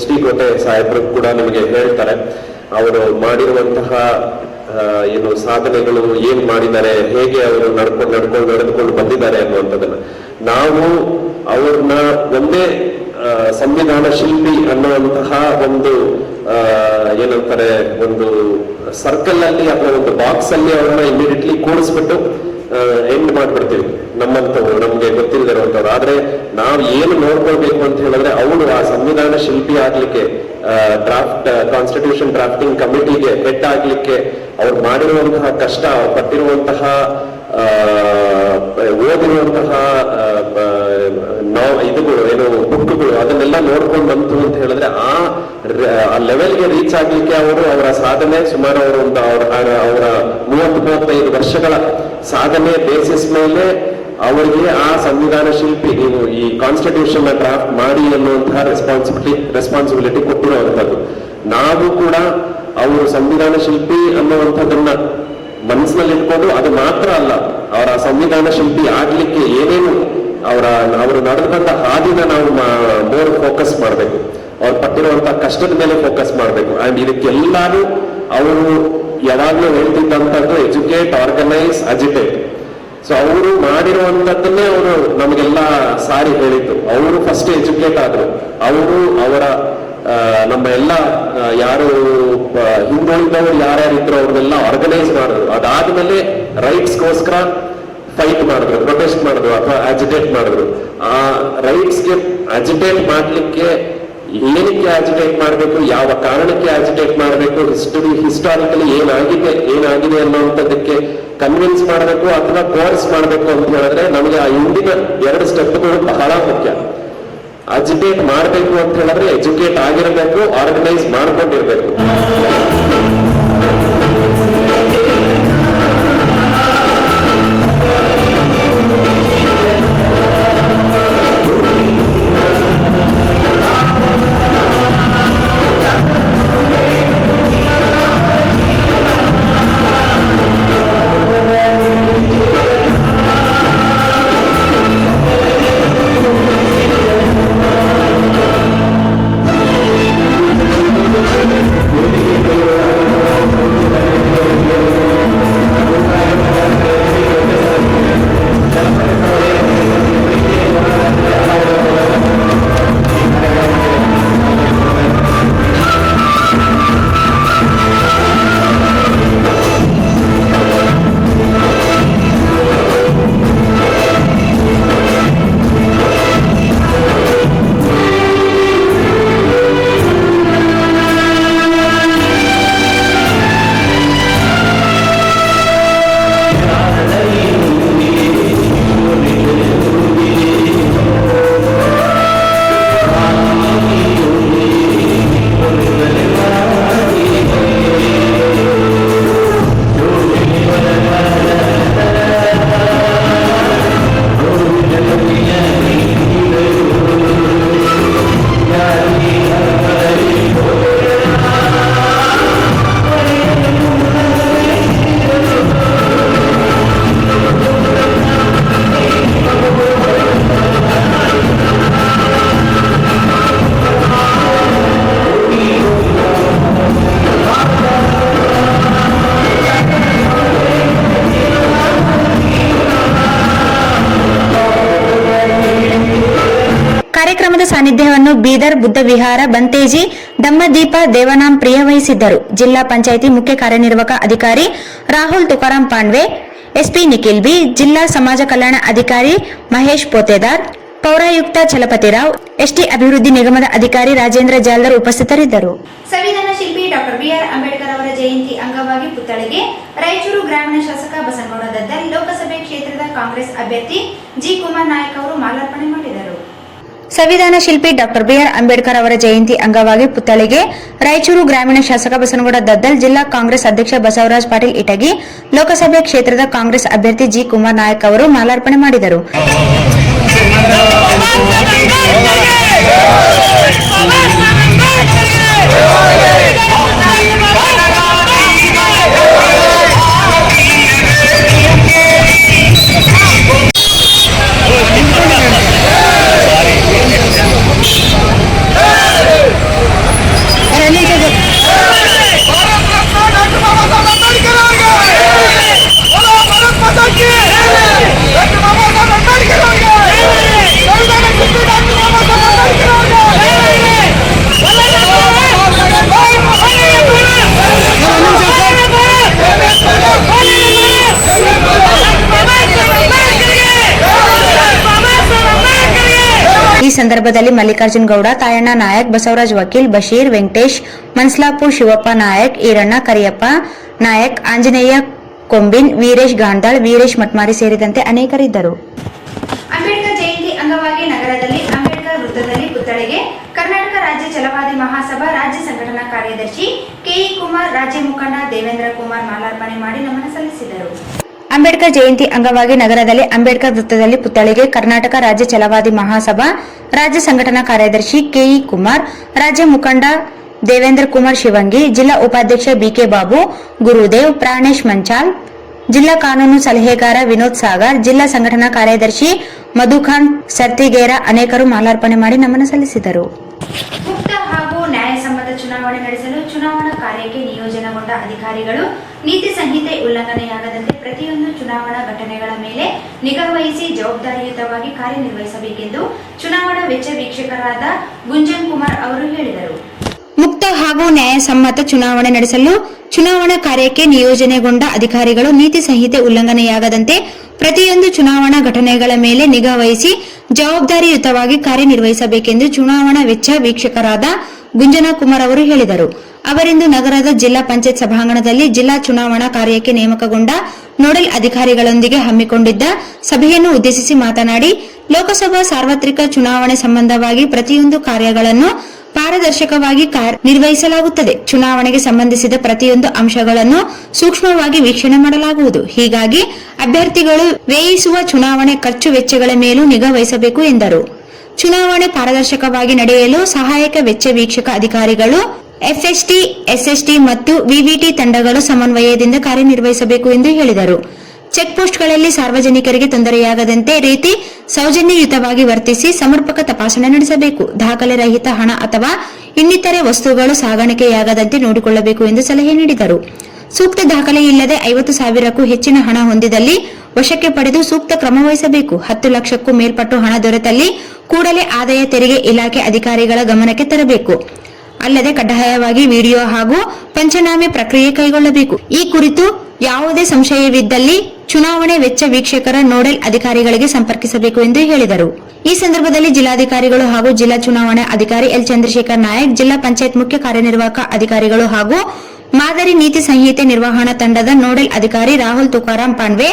ಡಿ ಕೋಟೆ ಸಾಹೇಬರು ಕೂಡ ನಿಮಗೆ ಹೇಳ್ತಾರೆ ಅವರು ಮಾಡಿರುವಂತಹ ಏನು ಸಾಧನೆಗಳು, ಏನ್ ಮಾಡಿದ್ದಾರೆ, ಹೇಗೆ ಅವರು ನಡೆದುಕೊಂಡು ಬಂದಿದ್ದಾರೆ ಅನ್ನುವಂಥದ್ದನ್ನ. ನಾವು ಅವ್ರನ್ನ ಒಂದೇ ಸಂವಿಧಾನ ಶಿಲ್ಪಿ ಅನ್ನುವಂತಹ ಒಂದು ಏನಂತಾರೆ, ಒಂದು ಸರ್ಕಲ್ ಅಲ್ಲಿ ಅಥವಾ ಒಂದು ಬಾಕ್ಸ್ ಅಲ್ಲಿ ಅವ್ರನ್ನ ಇಮಿಡಿಯೇಟ್ಲಿ ಕೂಡಿಸ್ಬಿಟ್ಟು ಎಂಡ್ ಮಾಡ್ಬಿಡ್ತೀವಿ ನಮ್ಮಂತವ್ರು, ನಮ್ಗೆ ಗೊತ್ತಿಲ್ಲದಿರುವಂತವ್ರು. ಆದ್ರೆ ನಾವು ಏನು ನೋಡ್ಕೊಳ್ಬೇಕು ಅಂತ ಹೇಳಿದ್ರೆ, ಅವರು ಆ ಸಂವಿಧಾನ ಶಿಲ್ಪಿ ಆಗ್ಲಿಕ್ಕೆ, ಕಾನ್ಸ್ಟಿಟ್ಯೂಷನ್ ಡ್ರಾಫ್ಟಿಂಗ್ ಕಮಿಟಿಗೆ ಹೆಡ್ ಆಗ್ಲಿಕ್ಕೆ ಅವ್ರು ಮಾಡಿರುವಂತಹ ಕಷ್ಟ, ಪಟ್ಟಿರುವಂತಹ ಓದಿರುವಂತಹ ಇದುಗಳು ಏನು ಬುಕ್ಗಳು, ಅದನ್ನೆಲ್ಲ ನೋಡ್ಕೊಂಡು ಬಂತು ಅಂತ ಹೇಳಿದ್ರೆ ಆ ಲೆವೆಲ್ಗೆ ರೀಚ್ ಆಗ್ಲಿಕ್ಕೆ ಅವರ ಸಾಧನೆ ಸುಮಾರು ಅವರ 30-35 ವರ್ಷಗಳ ಸಾಧನೆ ಬೇಸಿಸ್ ಮೇಲೆ ಅವರಿಗೆ ಆ ಸಂವಿಧಾನ ಶಿಲ್ಪಿ, ನೀವು ಈ ಕಾನ್ಸ್ಟಿಟ್ಯೂಷನ್ ಡ್ರಾಫ್ಟ್ ಮಾಡಿ ಅನ್ನುವಂತಹ ರೆಸ್ಪಾನ್ಸಿಬಿಲಿಟಿ ಕೊಟ್ಟಿರುವಂತದ್ದು. ನಾವು ಕೂಡ ಅವರು ಸಂವಿಧಾನ ಶಿಲ್ಪಿ ಅನ್ನುವಂಥದ್ದನ್ನ ಮನಸ್ಸಿನಲ್ಲಿ ಇಟ್ಕೊಂಡು, ಅದು ಮಾತ್ರ ಅಲ್ಲ, ಅವರ ಸಂವಿಧಾನ ಶಿಲ್ಪಿ ಆಗ್ಲಿಕ್ಕೆ ಏನೇನು ಅವರು ನಡೆದಂತ ಹಾದಿನ ನಾವು ಮೋರ್ ಫೋಕಸ್ ಮಾಡಬೇಕು, ಅವ್ರು ಪಟ್ಟಿರುವಂತಹ ಕಷ್ಟದ ಮೇಲೆ ಫೋಕಸ್ ಮಾಡಬೇಕು. ಅಂಡ್ ಇದಕ್ಕೆಲ್ಲಾನು ಅವರು ಯಾವಾಗ್ಲೂ ಹೇಳ್ತಿದ್ದಂಥದ್ದು ಎಜುಕೇಟ್, ಆರ್ಗನೈಸ್, ಅಜಿಟೇಟ್. ಸೊ ಅವರು ಮಾಡಿರುವಂತದ್ದನ್ನೇ ಅವರು ನಮಗೆಲ್ಲ ಸಾರಿ ಹೇಳಿದ್ದು. ಅವರು ಫಸ್ಟ್ ಎಜುಕೇಟ್ ಆದ್ರು, ಅವರ ನಮ್ಮ ಎಲ್ಲ ಯಾರು ಹಿಂದುಳಿದವರು ಯಾರ್ಯಾರಿದ್ರು ಅವ್ರನ್ನೆಲ್ಲ ಆರ್ಗನೈಸ್ ಮಾಡಿದ್ರು. ಅದಾದ್ಮೇಲೆ ರೈಟ್ಸ್ಗೋಸ್ಕರ ಫೈಟ್ ಮಾಡಿದ್ರು, ಪ್ರೊಟೆಸ್ಟ್ ಮಾಡಿದ್ರು ಅಥವಾ ಅಜಿಟೇಟ್ ಮಾಡಿದ್ರು. ಆ ರೈಟ್ಸ್ಗೆ ಅಜಿಟೇಟ್ ಮಾಡ್ಲಿಕ್ಕೆ ಏನಕ್ಕೆ ಅಜಿಟೇಟ್ ಮಾಡಬೇಕು, ಯಾವ ಕಾರಣಕ್ಕೆ ಅಜಿಟೇಟ್ ಮಾಡಬೇಕು, ಹಿಸ್ಟಾರಿಕಲಿ ಏನಾಗಿದೆ ಅನ್ನುವಂಥದ್ದಕ್ಕೆ ಕನ್ವಿನ್ಸ್ ಮಾಡಬೇಕು ಅಥವಾ ಕೋರ್ಸ್ ಮಾಡಬೇಕು ಅಂತ ಹೇಳಿದ್ರೆ ನಮಗೆ ಆ ಹಿಂದಿನ 2 ಸ್ಟೆಪ್ಗಳು ಬಹಳ ಮುಖ್ಯ. ಅಜಿಟೇಟ್ ಮಾಡಬೇಕು ಅಂತ ಹೇಳಿದ್ರೆ ಎಜುಕೇಟ್ ಆಗಿರಬೇಕು, ಆರ್ಗನೈಸ್ ಮಾಡ್ಕೊಂಡಿರ್ಬೇಕು. ಸಂಘ ಸಾನ್ನಿಧ್ಯವನ್ನು ಬೀದರ್ ಬುದ್ಧ ವಿಹಾರ ಬಂತೇಜಿ ದಮ್ಮದೀಪ ದೇವನಾಂ ಪ್ರಿಯ ವಹಿಸಿದ್ದರು. ಜಿಲ್ಲಾ ಪಂಚಾಯಿತಿ ಮುಖ್ಯ ಕಾರ್ಯನಿರ್ವಾಹಕ ಅಧಿಕಾರಿ ರಾಹುಲ್ ತುಕಾರಾಂ ಪಾಂಡ್ವೆ, ಎಸ್ಪಿ ನಿಖಿಲ್ ಬಿ, ಜಿಲ್ಲಾ ಸಮಾಜ ಕಲ್ಯಾಣ ಅಧಿಕಾರಿ ಮಹೇಶ್ ಪೋತೆದಾರ್, ಪೌರಾಯುಕ್ತ ಚಲಪತಿರಾವ್, ಎಸ್ಟಿ ಅಭಿವೃದ್ಧಿ ನಿಗಮದ ಅಧಿಕಾರಿ ರಾಜೇಂದ್ರ ಜಾಲ್ದರ್ ಉಪಸ್ಥಿತರಿದ್ದರು. ಸಂವಿಧಾನ ಶಿಲ್ಪಿ ಡಾಕ್ಟರ್ ಬಿಆರ್ ಅಂಬೇಡ್ಕರ್ ಅವರ ಜಯಂತಿ ಅಂಗವಾಗಿ ಪುತ್ಥಳಿಗೆ ರಾಯಚೂರು ಗ್ರಾಮೀಣ ಶಾಸಕ ಬಸನಗೌಡ ದದ್ದಲ್, ಲೋಕಸಭೆ ಕ್ಷೇತ್ರದ ಕಾಂಗ್ರೆಸ್ ಅಭ್ಯರ್ಥಿ ಜಿ ಕುಮಾರ್ ನಾಯಕ್ ಅವರು ಮಾಲಾರ್ಪಣೆ ಮಾಡಿದರು. ಸಂವಿಧಾನ ಶಿಲ್ಪಿ ಡಾಕ್ಟರ್ ಬಿಆರ್ ಅಂಬೇಡ್ಕರ್ ಅವರ ಜಯಂತಿ ಅಂಗವಾಗಿ ಪುತ್ಥಳಿಗೆ ರಾಯಚೂರು ಗ್ರಾಮೀಣ ಶಾಸಕ ಬಸನಗೌಡ ದದ್ದಲ್, ಜಿಲ್ಲಾ ಕಾಂಗ್ರೆಸ್ ಅಧ್ಯಕ್ಷ ಬಸವರಾಜ್ ಪಾಟೀಲ್ ಇಟಗಿ, ಲೋಕಸಭೆ ಕ್ಷೇತ್ರದ ಕಾಂಗ್ರೆಸ್ ಅಭ್ಯರ್ಥಿ ಜಿ ಕುಮಾರ್ ನಾಯಕ್ ಅವರು ಮಾಲಾರ್ಪಣೆ ಮಾಡಿದರು. ಈ ಸಂದರ್ಭದಲ್ಲಿ ಮಲ್ಲಿಕಾರ್ಜುನ್ ಗೌಡ, ತಾಯಣ್ಣ ನಾಯಕ್, ಬಸವರಾಜ್ ವಕೀಲ್, ಬಶೀರ್, ವೆಂಕಟೇಶ್, ಮನ್ಸ್ಲಾಪುರ್, ಶಿವಪ್ಪ ನಾಯಕ್, ಈರಣ್ಣ, ಕರಿಯಪ್ಪ ನಾಯಕ್, ಆಂಜನೇಯ ಕೊಂಬಿನ್, ವೀರೇಶ್ ಗಾಂಧಾಳ್, ವೀರೇಶ್ ಮಟ್ಮಾರಿ ಸೇರಿದಂತೆ ಅನೇಕರಿದ್ದರು. ಅಂಬೇಡ್ಕರ್ ಜಯಂತಿ ಅಂಗವಾಗಿ ನಗರದಲ್ಲಿ ಅಂಬೇಡ್ಕರ್ ವೃತ್ತದಲ್ಲಿ ಪುತ್ಥಳಿಗೆ ಕರ್ನಾಟಕ ರಾಜ್ಯ ಛಲವಾದಿ ಮಹಾಸಭಾ ರಾಜ್ಯ ಸಂಘಟನಾ ಕಾರ್ಯದರ್ಶಿ ಕೆಇ ಕುಮಾರ್, ರಾಜ್ಯ ಮುಖಂಡ ದೇವೇಂದ್ರ ಕುಮಾರ್ ಮಾಲಾರ್ಪಣೆ ಮಾಡಿ ನಮನ ಸಲ್ಲಿಸಿದರು. ಅಂಬೇಡ್ಕರ್ ಜಯಂತಿ ಅಂಗವಾಗಿ ನಗರದಲ್ಲಿ ಅಂಬೇಡ್ಕರ್ ವೃತ್ತದಲ್ಲಿ ಪುತ್ಥಳಿಗೆ ಕರ್ನಾಟಕ ರಾಜ್ಯ ಛಲವಾದಿ ಮಹಾಸಭಾ ರಾಜ್ಯ ಸಂಘಟನಾ ಕಾರ್ಯದರ್ಶಿ ಕೆಇ ಕುಮಾರ್, ರಾಜ್ಯ ಮುಖಂಡ ದೇವೇಂದ್ರ ಕುಮಾರ್ ಶಿವಂಗಿ, ಜಿಲ್ಲಾ ಉಪಾಧ್ಯಕ್ಷ ಬಿಕೆ ಬಾಬು, ಗುರುದೇವ್, ಪ್ರಾಣೇಶ್ ಮಂಚಾಲ್, ಜಿಲ್ಲಾ ಕಾನೂನು ಸಲಹೆಗಾರ ವಿನೋದ್ ಸಾಗರ್, ಜಿಲ್ಲಾ ಸಂಘಟನಾ ಕಾರ್ಯದರ್ಶಿ ಮಧುಖಾನ್ ಸರ್ತಿಗೇರ ಅನೇಕರು ಮಾಲಾರ್ಪಣೆ ಮಾಡಿ ನಮನ ಸಲ್ಲಿಸಿದರು. ಮುಕ್ತ ಹಾಗೂ ನ್ಯಾಯಸಮ್ಮತ ಚುನಾವಣೆ ನಡೆಸಲು ಚುನಾವಣಾ ಕಾರ್ಯಕ್ಕೆ ನಿಯೋಜನೆಗೊಂಡ ಅಧಿಕಾರಿಗಳು ನೀತಿ ಸಂಹಿತೆ ಉಲ್ಲಂಘನೆಯಾಗದಂತೆ ಪ್ರತಿಯೊಂದು ಚುನಾವಣಾ ಘಟನೆಗಳ ಮೇಲೆ ನಿಗಾ ವಹಿಸಿ ಜವಾಬ್ದಾರಿಯುತವಾಗಿ ಕಾರ್ಯನಿರ್ವಹಿಸಬೇಕೆಂದು ಚುನಾವಣಾ ವೆಚ್ಚ ವೀಕ್ಷಕರಾದ ಗುಂಜನ್ ಕುಮಾರ್ ಅವರು ಹೇಳಿದರು. ಮುಕ್ತ ಹಾಗೂ ನ್ಯಾಯಸಮ್ಮತ ಚುನಾವಣೆ ನಡೆಸಲು ಚುನಾವಣಾ ಕಾರ್ಯಕ್ಕೆ ನಿಯೋಜನೆಗೊಂಡ ಅಧಿಕಾರಿಗಳು ನೀತಿ ಸಂಹಿತೆ ಉಲ್ಲಂಘನೆಯಾಗದಂತೆ ಪ್ರತಿಯೊಂದು ಚುನಾವಣಾ ಘಟನೆಗಳ ಮೇಲೆ ನಿಗಾ ವಹಿಸಿ ಜವಾಬ್ದಾರಿಯುತವಾಗಿ ಕಾರ್ಯನಿರ್ವಹಿಸಬೇಕೆಂದು ಚುನಾವಣಾ ವೆಚ್ಚ ವೀಕ್ಷಕರಾದ ಗುಂಜನ ಕುಮಾರ್ ಅವರು ಹೇಳಿದರು. ಅವರಿಂದು ನಗರದ ಜಿಲ್ಲಾ ಪಂಚಾಯತ್ ಸಭಾಂಗಣದಲ್ಲಿ ಜಿಲ್ಲಾ ಚುನಾವಣಾ ಕಾರ್ಯಕ್ಕೆ ನೇಮಕಗೊಂಡ ನೋಡಲ್ ಅಧಿಕಾರಿಗಳೊಂದಿಗೆ ಹಮ್ಮಿಕೊಂಡಿದ್ದ ಸಭೆಯನ್ನು ಉದ್ದೇಶಿಸಿ ಮಾತನಾಡಿ, ಲೋಕಸಭಾ ಸಾರ್ವತ್ರಿಕ ಚುನಾವಣೆ ಸಂಬಂಧವಾಗಿ ಪ್ರತಿಯೊಂದು ಕಾರ್ಯಗಳನ್ನು ಪಾರದರ್ಶಕವಾಗಿ ನಿರ್ವಹಿಸಲಾಗುತ್ತದೆ. ಚುನಾವಣೆಗೆ ಸಂಬಂಧಿಸಿದ ಪ್ರತಿಯೊಂದು ಅಂಶಗಳನ್ನು ಸೂಕ್ಷ್ಮವಾಗಿ ವೀಕ್ಷಣೆ ಮಾಡಲಾಗುವುದು. ಹೀಗಾಗಿ ಅಭ್ಯರ್ಥಿಗಳು ವ್ಯಯಿಸುವ ಚುನಾವಣೆ ಖರ್ಚು ವೆಚ್ಚಗಳ ಮೇಲೂ ನಿಗಾ ವಹಿಸಬೇಕು ಎಂದರು. ಚುನಾವಣೆ ಪಾರದರ್ಶಕವಾಗಿ ನಡೆಯಲು ಸಹಾಯಕ ವೆಚ್ಚ ವೀಕ್ಷಕ ಅಧಿಕಾರಿಗಳು, ಎಫ್ಎಸ್ಟಿ, ಎಸ್ಎಸ್ಟಿ ಮತ್ತು ವಿವಿಟಿ ತಂಡಗಳು ಸಮನ್ವಯದಿಂದ ಕಾರ್ಯನಿರ್ವಹಿಸಬೇಕು ಎಂದು ಹೇಳಿದರು. ಚೆಕ್ ಪೋಸ್ಟ್ಗಳಲ್ಲಿ ಸಾರ್ವಜನಿಕರಿಗೆ ತೊಂದರೆಯಾಗದಂತೆ ರೀತಿ ಸೌಜನ್ಯಯುತವಾಗಿ ವರ್ತಿಸಿ ಸಮರ್ಪಕ ತಪಾಸಣೆ ನಡೆಸಬೇಕು. ದಾಖಲೆ ರಹಿತ ಹಣ ಅಥವಾ ಇನ್ನಿತರೆ ವಸ್ತುಗಳು ಸಾಗಾಣಿಕೆಯಾಗದಂತೆ ನೋಡಿಕೊಳ್ಳಬೇಕು ಎಂದು ಸಲಹೆ ನೀಡಿದರು. ಸೂಕ್ತ ದಾಖಲೆ ಇಲ್ಲದೆ 50,000ಕ್ಕೂ ಹೆಚ್ಚಿನ ಹಣ ಹೊಂದಿದಲ್ಲಿ ವಶಕ್ಕೆ ಪಡೆದು ಸೂಕ್ತ ಕ್ರಮ ವಹಿಸಬೇಕು. 10 ಲಕ್ಷಕ್ಕೂ ಮೇಲ್ಪಟ್ಟು ಹಣ ದೊರೆತಲ್ಲಿ ಕೂಡಲೇ ಆದಾಯ ತೆರಿಗೆ ಇಲಾಖೆ ಅಧಿಕಾರಿಗಳ ಗಮನಕ್ಕೆ ತರಬೇಕು. ಅಲ್ಲದೆ ಕಡ್ಡಾಯವಾಗಿ ವಿಡಿಯೋ ಹಾಗೂ ಪಂಚನಾಮೆ ಪ್ರಕ್ರಿಯೆ ಕೈಗೊಳ್ಳಬೇಕು. ಈ ಕುರಿತು ಯಾವುದೇ ಸಂಶಯವಿದ್ದಲ್ಲಿ ಚುನಾವಣೆ ವೆಚ್ಚ ವೀಕ್ಷಕರ ನೋಡಲ್ ಅಧಿಕಾರಿಗಳಿಗೆ ಸಂಪರ್ಕಿಸಬೇಕು ಎಂದು ಹೇಳಿದರು. ಈ ಸಂದರ್ಭದಲ್ಲಿ ಜಿಲ್ಲಾಧಿಕಾರಿಗಳು ಹಾಗೂ ಜಿಲ್ಲಾ ಚುನಾವಣಾ ಅಧಿಕಾರಿ ಎಲ್ ಚಂದ್ರಶೇಖರ್ ನಾಯಕ್, ಜಿಲ್ಲಾ ಪಂಚಾಯತ್ ಮುಖ್ಯ ಕಾರ್ಯನಿರ್ವಾಹಕ ಅಧಿಕಾರಿಗಳು ಹಾಗೂ ಮಾದರಿ ನೀತಿ ಸಂಹಿತೆ ನಿರ್ವಹಣಾ ತಂಡದ ನೋಡಲ್ ಅಧಿಕಾರಿ ರಾಹುಲ್ ತುಕಾರಾಂ ಪಾಂಡ್ವೆ,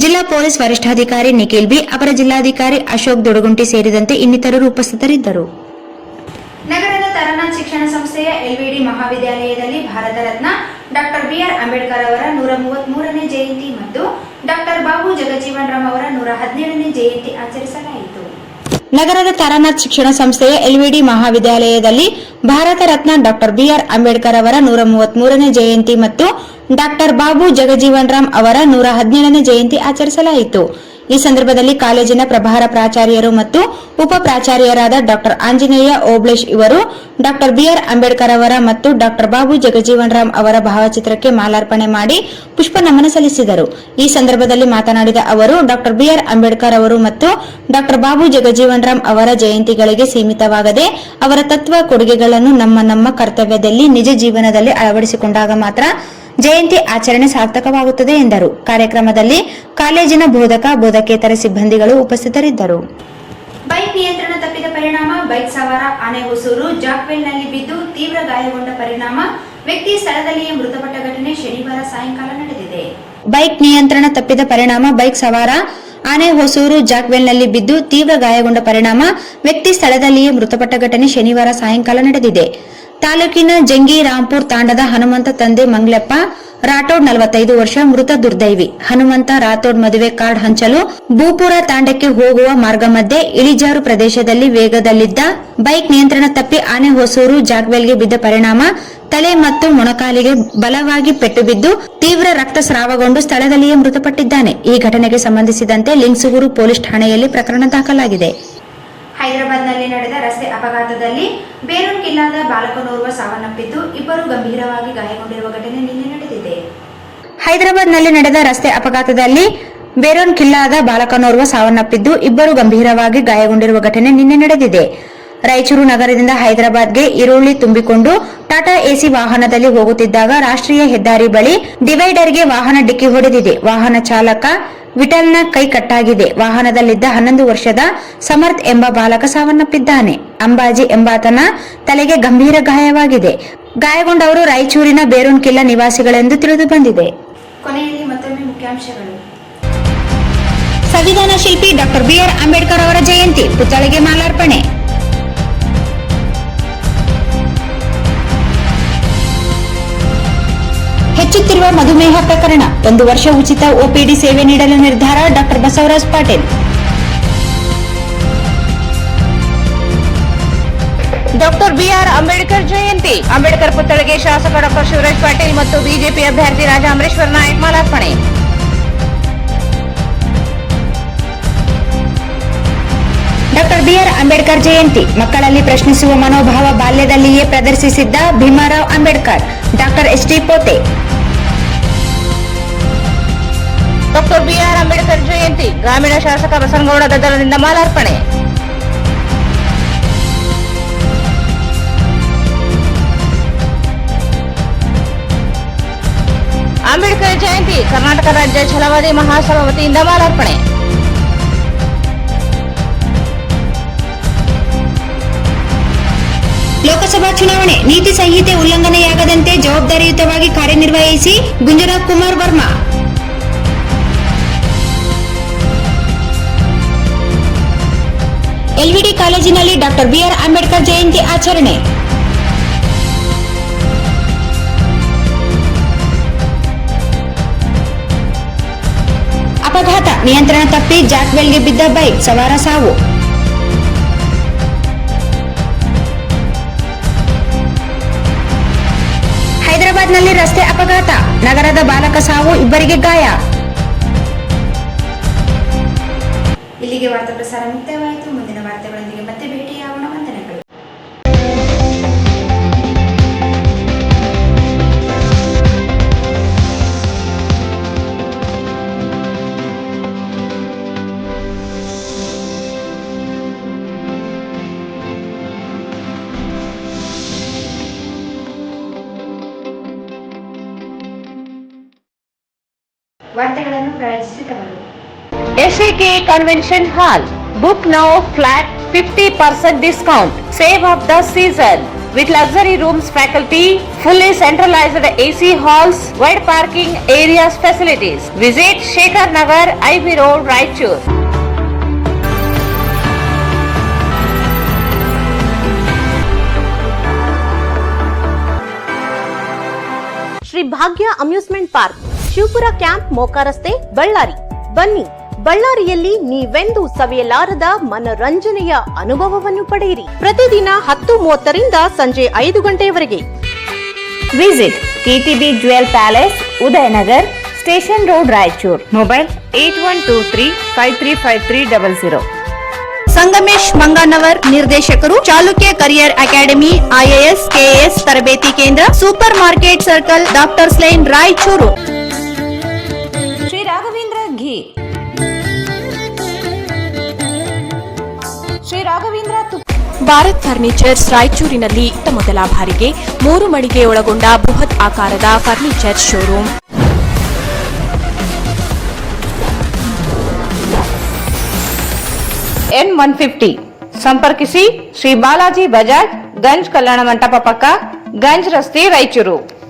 ಜಿಲ್ಲಾ ಪೊಲೀಸ್ ವರಿಷ್ಠಾಧಿಕಾರಿ ನಿಖಿಲ್ ಬಿ, ಅಪರ ಜಿಲ್ಲಾಧಿಕಾರಿ ಅಶೋಕ್ ದೊಡಗುಂಟಿ ಸೇರಿದಂತೆ ಇನ್ನಿತರರು ಉಪಸ್ಥಿತರಿದ್ದರು. ನಗರದ ತರನಾಥ್ ಶಿಕ್ಷಣ ಸಂಸ್ಥೆಯ ಎಲ್ವಿಡಿ ಮಹಾವಿದ್ಯಾಲಯದಲ್ಲಿ ಭಾರತ ರತ್ನ ಡಾಕ್ಟರ್ ಬಿಆರ್ ಅಂಬೇಡ್ಕರ್ ಅವರ 133ನೇ ಜಯಂತಿ ಮತ್ತು ಡಾಕ್ಟರ್ ಬಾಬು ಜಗಜೀವನ್ ರಾಮ್ ಅವರ 117ನೇ ಜಯಂತಿ ಆಚರಿಸಲಾಯಿತು. ನಗರದ ತಾರಾನಾಥ್ ಶಿಕ್ಷಣ ಸಂಸ್ಥೆಯ ಎಲ್ವಿಡಿ ಮಹಾವಿದ್ಯಾಲಯದಲ್ಲಿ ಭಾರತ ರತ್ನ ಡಾಕ್ಟರ್ ಬಿಆರ್ ಅಂಬೇಡ್ಕರ್ ಅವರ 133ನೇ ಜಯಂತಿ ಮತ್ತು ಡಾಕ್ಟರ್ ಬಾಬು ಜಗಜೀವನ್ ರಾಮ್ ಅವರ 117ನೇ ಜಯಂತಿ ಆಚರಿಸಲಾಯಿತು. ಈ ಸಂದರ್ಭದಲ್ಲಿ ಕಾಲೇಜಿನ ಪ್ರಭಾರ ಪ್ರಾಚಾರ್ಯರು ಮತ್ತು ಉಪ ಪ್ರಾಚಾರ್ಯರಾದ ಡಾಕ್ಟರ್ ಆಂಜನೇಯ ಓಬ್ಳೇಶ್ ಇವರು ಡಾಕ್ಟರ್ ಬಿಆರ್ ಅಂಬೇಡ್ಕರ್ ಅವರ ಮತ್ತು ಡಾಕ್ಟರ್ ಬಾಬು ಜಗಜೀವನ್ ರಾಮ್ ಅವರ ಭಾವಚಿತ್ರಕ್ಕೆ ಮಾಲಾರ್ಪಣೆ ಮಾಡಿ ಪುಷ್ಪ ನಮನ ಸಲ್ಲಿಸಿದರು. ಈ ಸಂದರ್ಭದಲ್ಲಿ ಮಾತನಾಡಿದ ಅವರು ಡಾಕ್ಟರ್ ಬಿಆರ್ ಅಂಬೇಡ್ಕರ್ ಅವರು ಮತ್ತು ಡಾಕ್ಟರ್ ಬಾಬು ಜಗಜೀವನ್ ರಾಮ್ ಅವರ ಜಯಂತಿಗಳಿಗೆ ಸೀಮಿತವಾಗದೆ ಅವರ ತತ್ವ ಕೊಡುಗೆಗಳನ್ನು ನಮ್ಮ ಕರ್ತವ್ಯದಲ್ಲಿ ನಿಜ ಜೀವನದಲ್ಲಿ ಅಳವಡಿಸಿಕೊಂಡಾಗ ಮಾತ್ರ ಜಯಂತಿ ಆಚರಣೆ ಸಾರ್ಥಕವಾಗುತ್ತದೆ ಎಂದರು. ಕಾರ್ಯಕ್ರಮದಲ್ಲಿ ಕಾಲೇಜಿನ ಬೋಧಕ ಬೋಧಕೇತರ ಸಿಬ್ಬಂದಿಗಳು ಉಪಸ್ಥಿತರಿದ್ದರು. ಬೈಕ್ ನಿಯಂತ್ರಣ ತಪ್ಪಿದ ಪರಿಣಾಮ ಬೈಕ್ ಸವಾರ ಆನೆಹೊಸೂರು ಜಾಕ್ವೆಲ್ನಲ್ಲಿ ಬಿದ್ದು ತೀವ್ರ ಗಾಯಗೊಂಡ ಪರಿಣಾಮ ವ್ಯಕ್ತಿ ಸ್ಥಳದಲ್ಲಿಯೇ ಮೃತಪಟ್ಟ ಘಟನೆ ಶನಿವಾರ ಸಾಯಂಕಾಲ ನಡೆದಿದೆ. ಬೈಕ್ ನಿಯಂತ್ರಣ ತಪ್ಪಿದ ಪರಿಣಾಮ ಬೈಕ್ ಸವಾರ ಆನೆಹೊಸೂರು ಜಾಕ್ವೆಲ್ನಲ್ಲಿ ಬಿದ್ದು ತೀವ್ರ ಗಾಯಗೊಂಡ ಪರಿಣಾಮ ವ್ಯಕ್ತಿ ಸ್ಥಳದಲ್ಲಿಯೇ ಮೃತಪಟ್ಟ ಘಟನೆ ಶನಿವಾರ ಸಾಯಂಕಾಲ ನಡೆದಿದೆ. ತಾಲೂಕಿನ ಜಂಗಿ ರಾಂಪುರ್ ತಾಂಡದ ಹನುಮಂತ ತಂದೆ ಮಂಗ್ಲಪ್ಪ ರಾಠೋಡ್ 45 ವರ್ಷ ಮೃತ ದುರ್ದೈವಿ. ಹನುಮಂತ ರಾಥೋಡ್ ಮದುವೆ ಕಾರ್ಡ್ ಹಂಚಲು ಭೂಪುರ ತಾಂಡಕ್ಕೆ ಹೋಗುವ ಮಾರ್ಗ ಮಧ್ಯೆ ಇಳಿಜಾರು ಪ್ರದೇಶದಲ್ಲಿ ವೇಗದಲ್ಲಿದ್ದ ಬೈಕ್ ನಿಯಂತ್ರಣ ತಪ್ಪಿ ಆನೆಹೊಸೂರು ಜಾಕ್ವೆಲ್ಗೆ ಬಿದ್ದ ಪರಿಣಾಮ ತಲೆ ಮತ್ತು ಮೊಣಕಾಲಿಗೆ ಬಲವಾಗಿ ಪೆಟ್ಟು ಬಿದ್ದು ತೀವ್ರ ರಕ್ತಸ್ರಾವಗೊಂಡು ಸ್ಥಳದಲ್ಲಿಯೇ ಮೃತಪಟ್ಟಿದ್ದಾನೆ. ಈ ಘಟನೆಗೆ ಸಂಬಂಧಿಸಿದಂತೆ ಲಿಂಗಸೂರು ಪೊಲೀಸ್ ಠಾಣೆಯಲ್ಲಿ ಪ್ರಕರಣ ದಾಖಲಾಗಿದೆ. ಹೈದರಾಬಾದ್ನಲ್ಲಿ ನಡೆದ ರಸ್ತೆ ಅಪಘಾತದಲ್ಲಿ ಬೇರೂನ್ ಕಿಲ್ಲಾದ ಬಾಲಕನೋರ್ವ ಸಾವನ್ನಪ್ಪಿದ್ದು ಇಬ್ಬರು ಗಂಭೀರವಾಗಿ ಗಾಯಗೊಂಡಿರುವ ಘಟನೆ ನಿನ್ನೆ ನಡೆದಿದೆ. ಹೈದರಾಬಾದ್ನಲ್ಲಿ ನಡೆದ ರಸ್ತೆ ಅಪಘಾತದಲ್ಲಿ ಬೇರೂನ್ ಕಿಲ್ಲಾದ ಬಾಲಕನೋರ್ವ ಸಾವನ್ನಪ್ಪಿದ್ದು ಇಬ್ಬರು ಗಂಭೀರವಾಗಿ ಗಾಯಗೊಂಡಿರುವ ಘಟನೆ ನಿನ್ನೆ ನಡೆದಿದೆ. ರಾಯಚೂರು ನಗರದಿಂದ ಹೈದರಾಬಾದ್ಗೆ ಈರುಳ್ಳಿ ತುಂಬಿಕೊಂಡು ಟಾಟಾ ಎಸಿ ವಾಹನದಲ್ಲಿ ಹೋಗುತ್ತಿದ್ದಾಗ ರಾಷ್ಟ್ರೀಯ ಹೆದ್ದಾರಿ ಬಳಿ ಡಿವೈಡರ್ಗೆ ವಾಹನ ಡಿಕ್ಕಿ ಹೊಡೆದಿದೆ. ವಾಹನ ಚಾಲಕ ವಿಠಲ್ನ ಕೈ ಕಟ್ಟಾಗಿದೆ. ವಾಹನದಲ್ಲಿದ್ದ 11 ವರ್ಷದ ಸಮರ್ಥ್ ಎಂಬ ಬಾಲಕ ಸಾವನ್ನಪ್ಪಿದ್ದಾನೆ. ಅಂಬಾಜಿ ಎಂಬಾತನ ತಲೆಗೆ ಗಂಭೀರ ಗಾಯವಾಗಿದೆ. ಗಾಯಗೊಂಡವರು ರಾಯಚೂರಿನ ಬೇರೂನ್ ಕಿಲ್ಲಾ ನಿವಾಸಿಗಳೆಂದು ತಿಳಿದು ಬಂದಿದೆ. ಕೊನೆಯಲ್ಲಿ ಮತ್ತೊಮ್ಮೆ ಮುಖ್ಯಾಂಶಗಳು. ಸಂವಿಧಾನ ಶಿಲ್ಪಿ ಡಾಕ್ಟರ್ ಬಿಆರ್ ಅಂಬೇಡ್ಕರ್ ಅವರ ಜಯಂತಿ, ಪುತ್ಥಳಿಗೆ ಮಾಲಾರ್ಪಣೆ. ಹೆಚ್ಚುತ್ತಿರುವ ಮಧುಮೇಹ ಪ್ರಕರಣ, 1 ವರ್ಷ ಉಚಿತ ಒಪಿಡಿ ಸೇವೆ ನೀಡಲು ನಿರ್ಧಾರ doctor Basavaraj Patil. Doctor BR Ambedkar Jayanti, Ambedkar ಪುತ್ಥಳಿಗೆ ಶಾಸಕ ಡಾಕ್ಟರ್ ಶಿವರಾಜ್ ಪಾಟೀಲ್ ಮತ್ತು ಬಿಜೆಪಿ ಅಭ್ಯರ್ಥಿ ರಾಜಾ ಅಮರೇಶ್ವರ್ ನಾಯಕ್ ಮಾಲಾರ್ಪಣೆ. ಡಾಕ್ಟರ್ ಬಿಆರ್ ಅಂಬೇಡ್ಕರ್ ಜಯಂತಿ, ಮಕ್ಕಳಲ್ಲಿ ಪ್ರಶ್ನಿಸುವ ಮನೋಭಾವ ಬಾಲ್ಯದಲ್ಲಿಯೇ ಪ್ರದರ್ಶಿಸಿದ್ದ Bhimrao Ambedkar. Doctor H D. Pote. Doctor BR Ambedkar Jayanti, ಗ್ರಾಮೀಣ ಶಾಸಕ ಬಸನಗೌಡ ಗದ್ದಲದಿಂದ ಮಾಲಾರ್ಪಣೆ. ಅಂಬೇಡ್ಕರ್ ಜಯಂತಿ, ಕರ್ನಾಟಕ ರಾಜ್ಯ ಛಲವಾದಿ ಮಹಾಸಭಾ ವತಿಯಿಂದ ಮಾಲಾರ್ಪಣೆ. ಲೋಕಸಭಾ ಚುನಾವಣೆ ನೀತಿ ಸಂಹಿತೆ ಉಲ್ಲಂಘನೆಯಾಗದಂತೆ ಜವಾಬ್ದಾರಿಯುತವಾಗಿ ಕಾರ್ಯನಿರ್ವಹಿಸಿ ಗುಂಜರಾವ್ ಕುಮಾರ್ ವರ್ಮಾ. ಎಲ್ವಿಡಿ ಕಾಲೇಜಿನಲ್ಲಿ ಡಾಕ್ಟರ್ ಬಿಆರ್ ಅಂಬೇಡ್ಕರ್ ಜಯಂತಿ ಆಚರಣೆ. ಅಪಘಾತ, ನಿಯಂತ್ರಣ ತಪ್ಪಿ ಜಾಕ್ವೆಲ್ಗೆ ಬಿದ್ದ ಬೈಕ್ ಸವಾರ ಸಾವು. ಹೈದರಾಬಾದ್ನಲ್ಲಿ ರಸ್ತೆ ಅಪಘಾತ, ನಗರದ ಬಾಲಕ ಸಾವು, ಇಬ್ಬರಿಗೆ ಗಾಯ. ಇಲ್ಲಿಗೆ ವಾರ್ತಾ ಪ್ರಸಾರ ಮುಕ್ತಾಯವಾಯಿತು. ಮುಂದಿನ ವಾರ್ತೆಗಳೊಂದಿಗೆ ಮತ್ತೆ ಭೇಟಿಯಾಗೋಣ. ವಂದನೆಗಳು. ವಾರ್ತೆಗಳನ್ನು ಪ್ರಾಯೋಜಿಸಿದವರು SAK Convention Hall. Book now flat 50% discount. Save of the season. With luxury rooms, faculty, fully centralized AC halls, wide parking areas facilities. Visit Shekhar Nagar, IB Road, Raichur. Shri Bhagya amusement park, Shivapura camp, Moka ರಸ್ತೆ, ಬಳ್ಳಾರಿ. ಬನ್ನಿ, ಬಳ್ಳಾರಿಯಲ್ಲಿ ನೀವೆಂದೂ ಸವಿಯಲಾರದ ಮನರಂಜನೆಯ ಅನುಭವವನ್ನು ಪಡೆಯಿರಿ. ಪ್ರತಿದಿನ 10:30ರಿಂದ ಸಂಜೆ 5 ಗಂಟೆಯವರೆಗೆ. Visit KTB Jewel Palace, Udayanagar, station road, Raichur. Mobile 8123535300. Sangamesh Manganavar ನಿರ್ದೇಶಕರು, Chalukya career academy, IAS, KAS ತರಬೇತಿ ಕೇಂದ್ರ, super market circle, doctors line, Raichur. Shri Raghavendra ghee, Shri Raghavendra ತುಪ್ಪ. ಭಾರತ್ ಫರ್ನಿಚರ್ಸ್ ರಾಯಚೂರಿನಲ್ಲಿ ಮೊದಲ ಬಾರಿಗೆ 3 ಮಳಿಗೆ ಒಳಗೊಂಡ ಬೃಹತ್ ಆಕಾರದ ಫರ್ನಿಚರ್ ಶೋರೂಮ್. N150 ಸಂಪರ್ಕಿಸಿ ಶ್ರೀ ಬಾಲಾಜಿ ಬಜಾಜ್, ಗಂಜ್ ಕಲ್ಯಾಣ ಮಂಟಪ ಪಕ್ಕ, ಗಂಜ್ ರಸ್ತೆ, ರಾಯಚೂರು.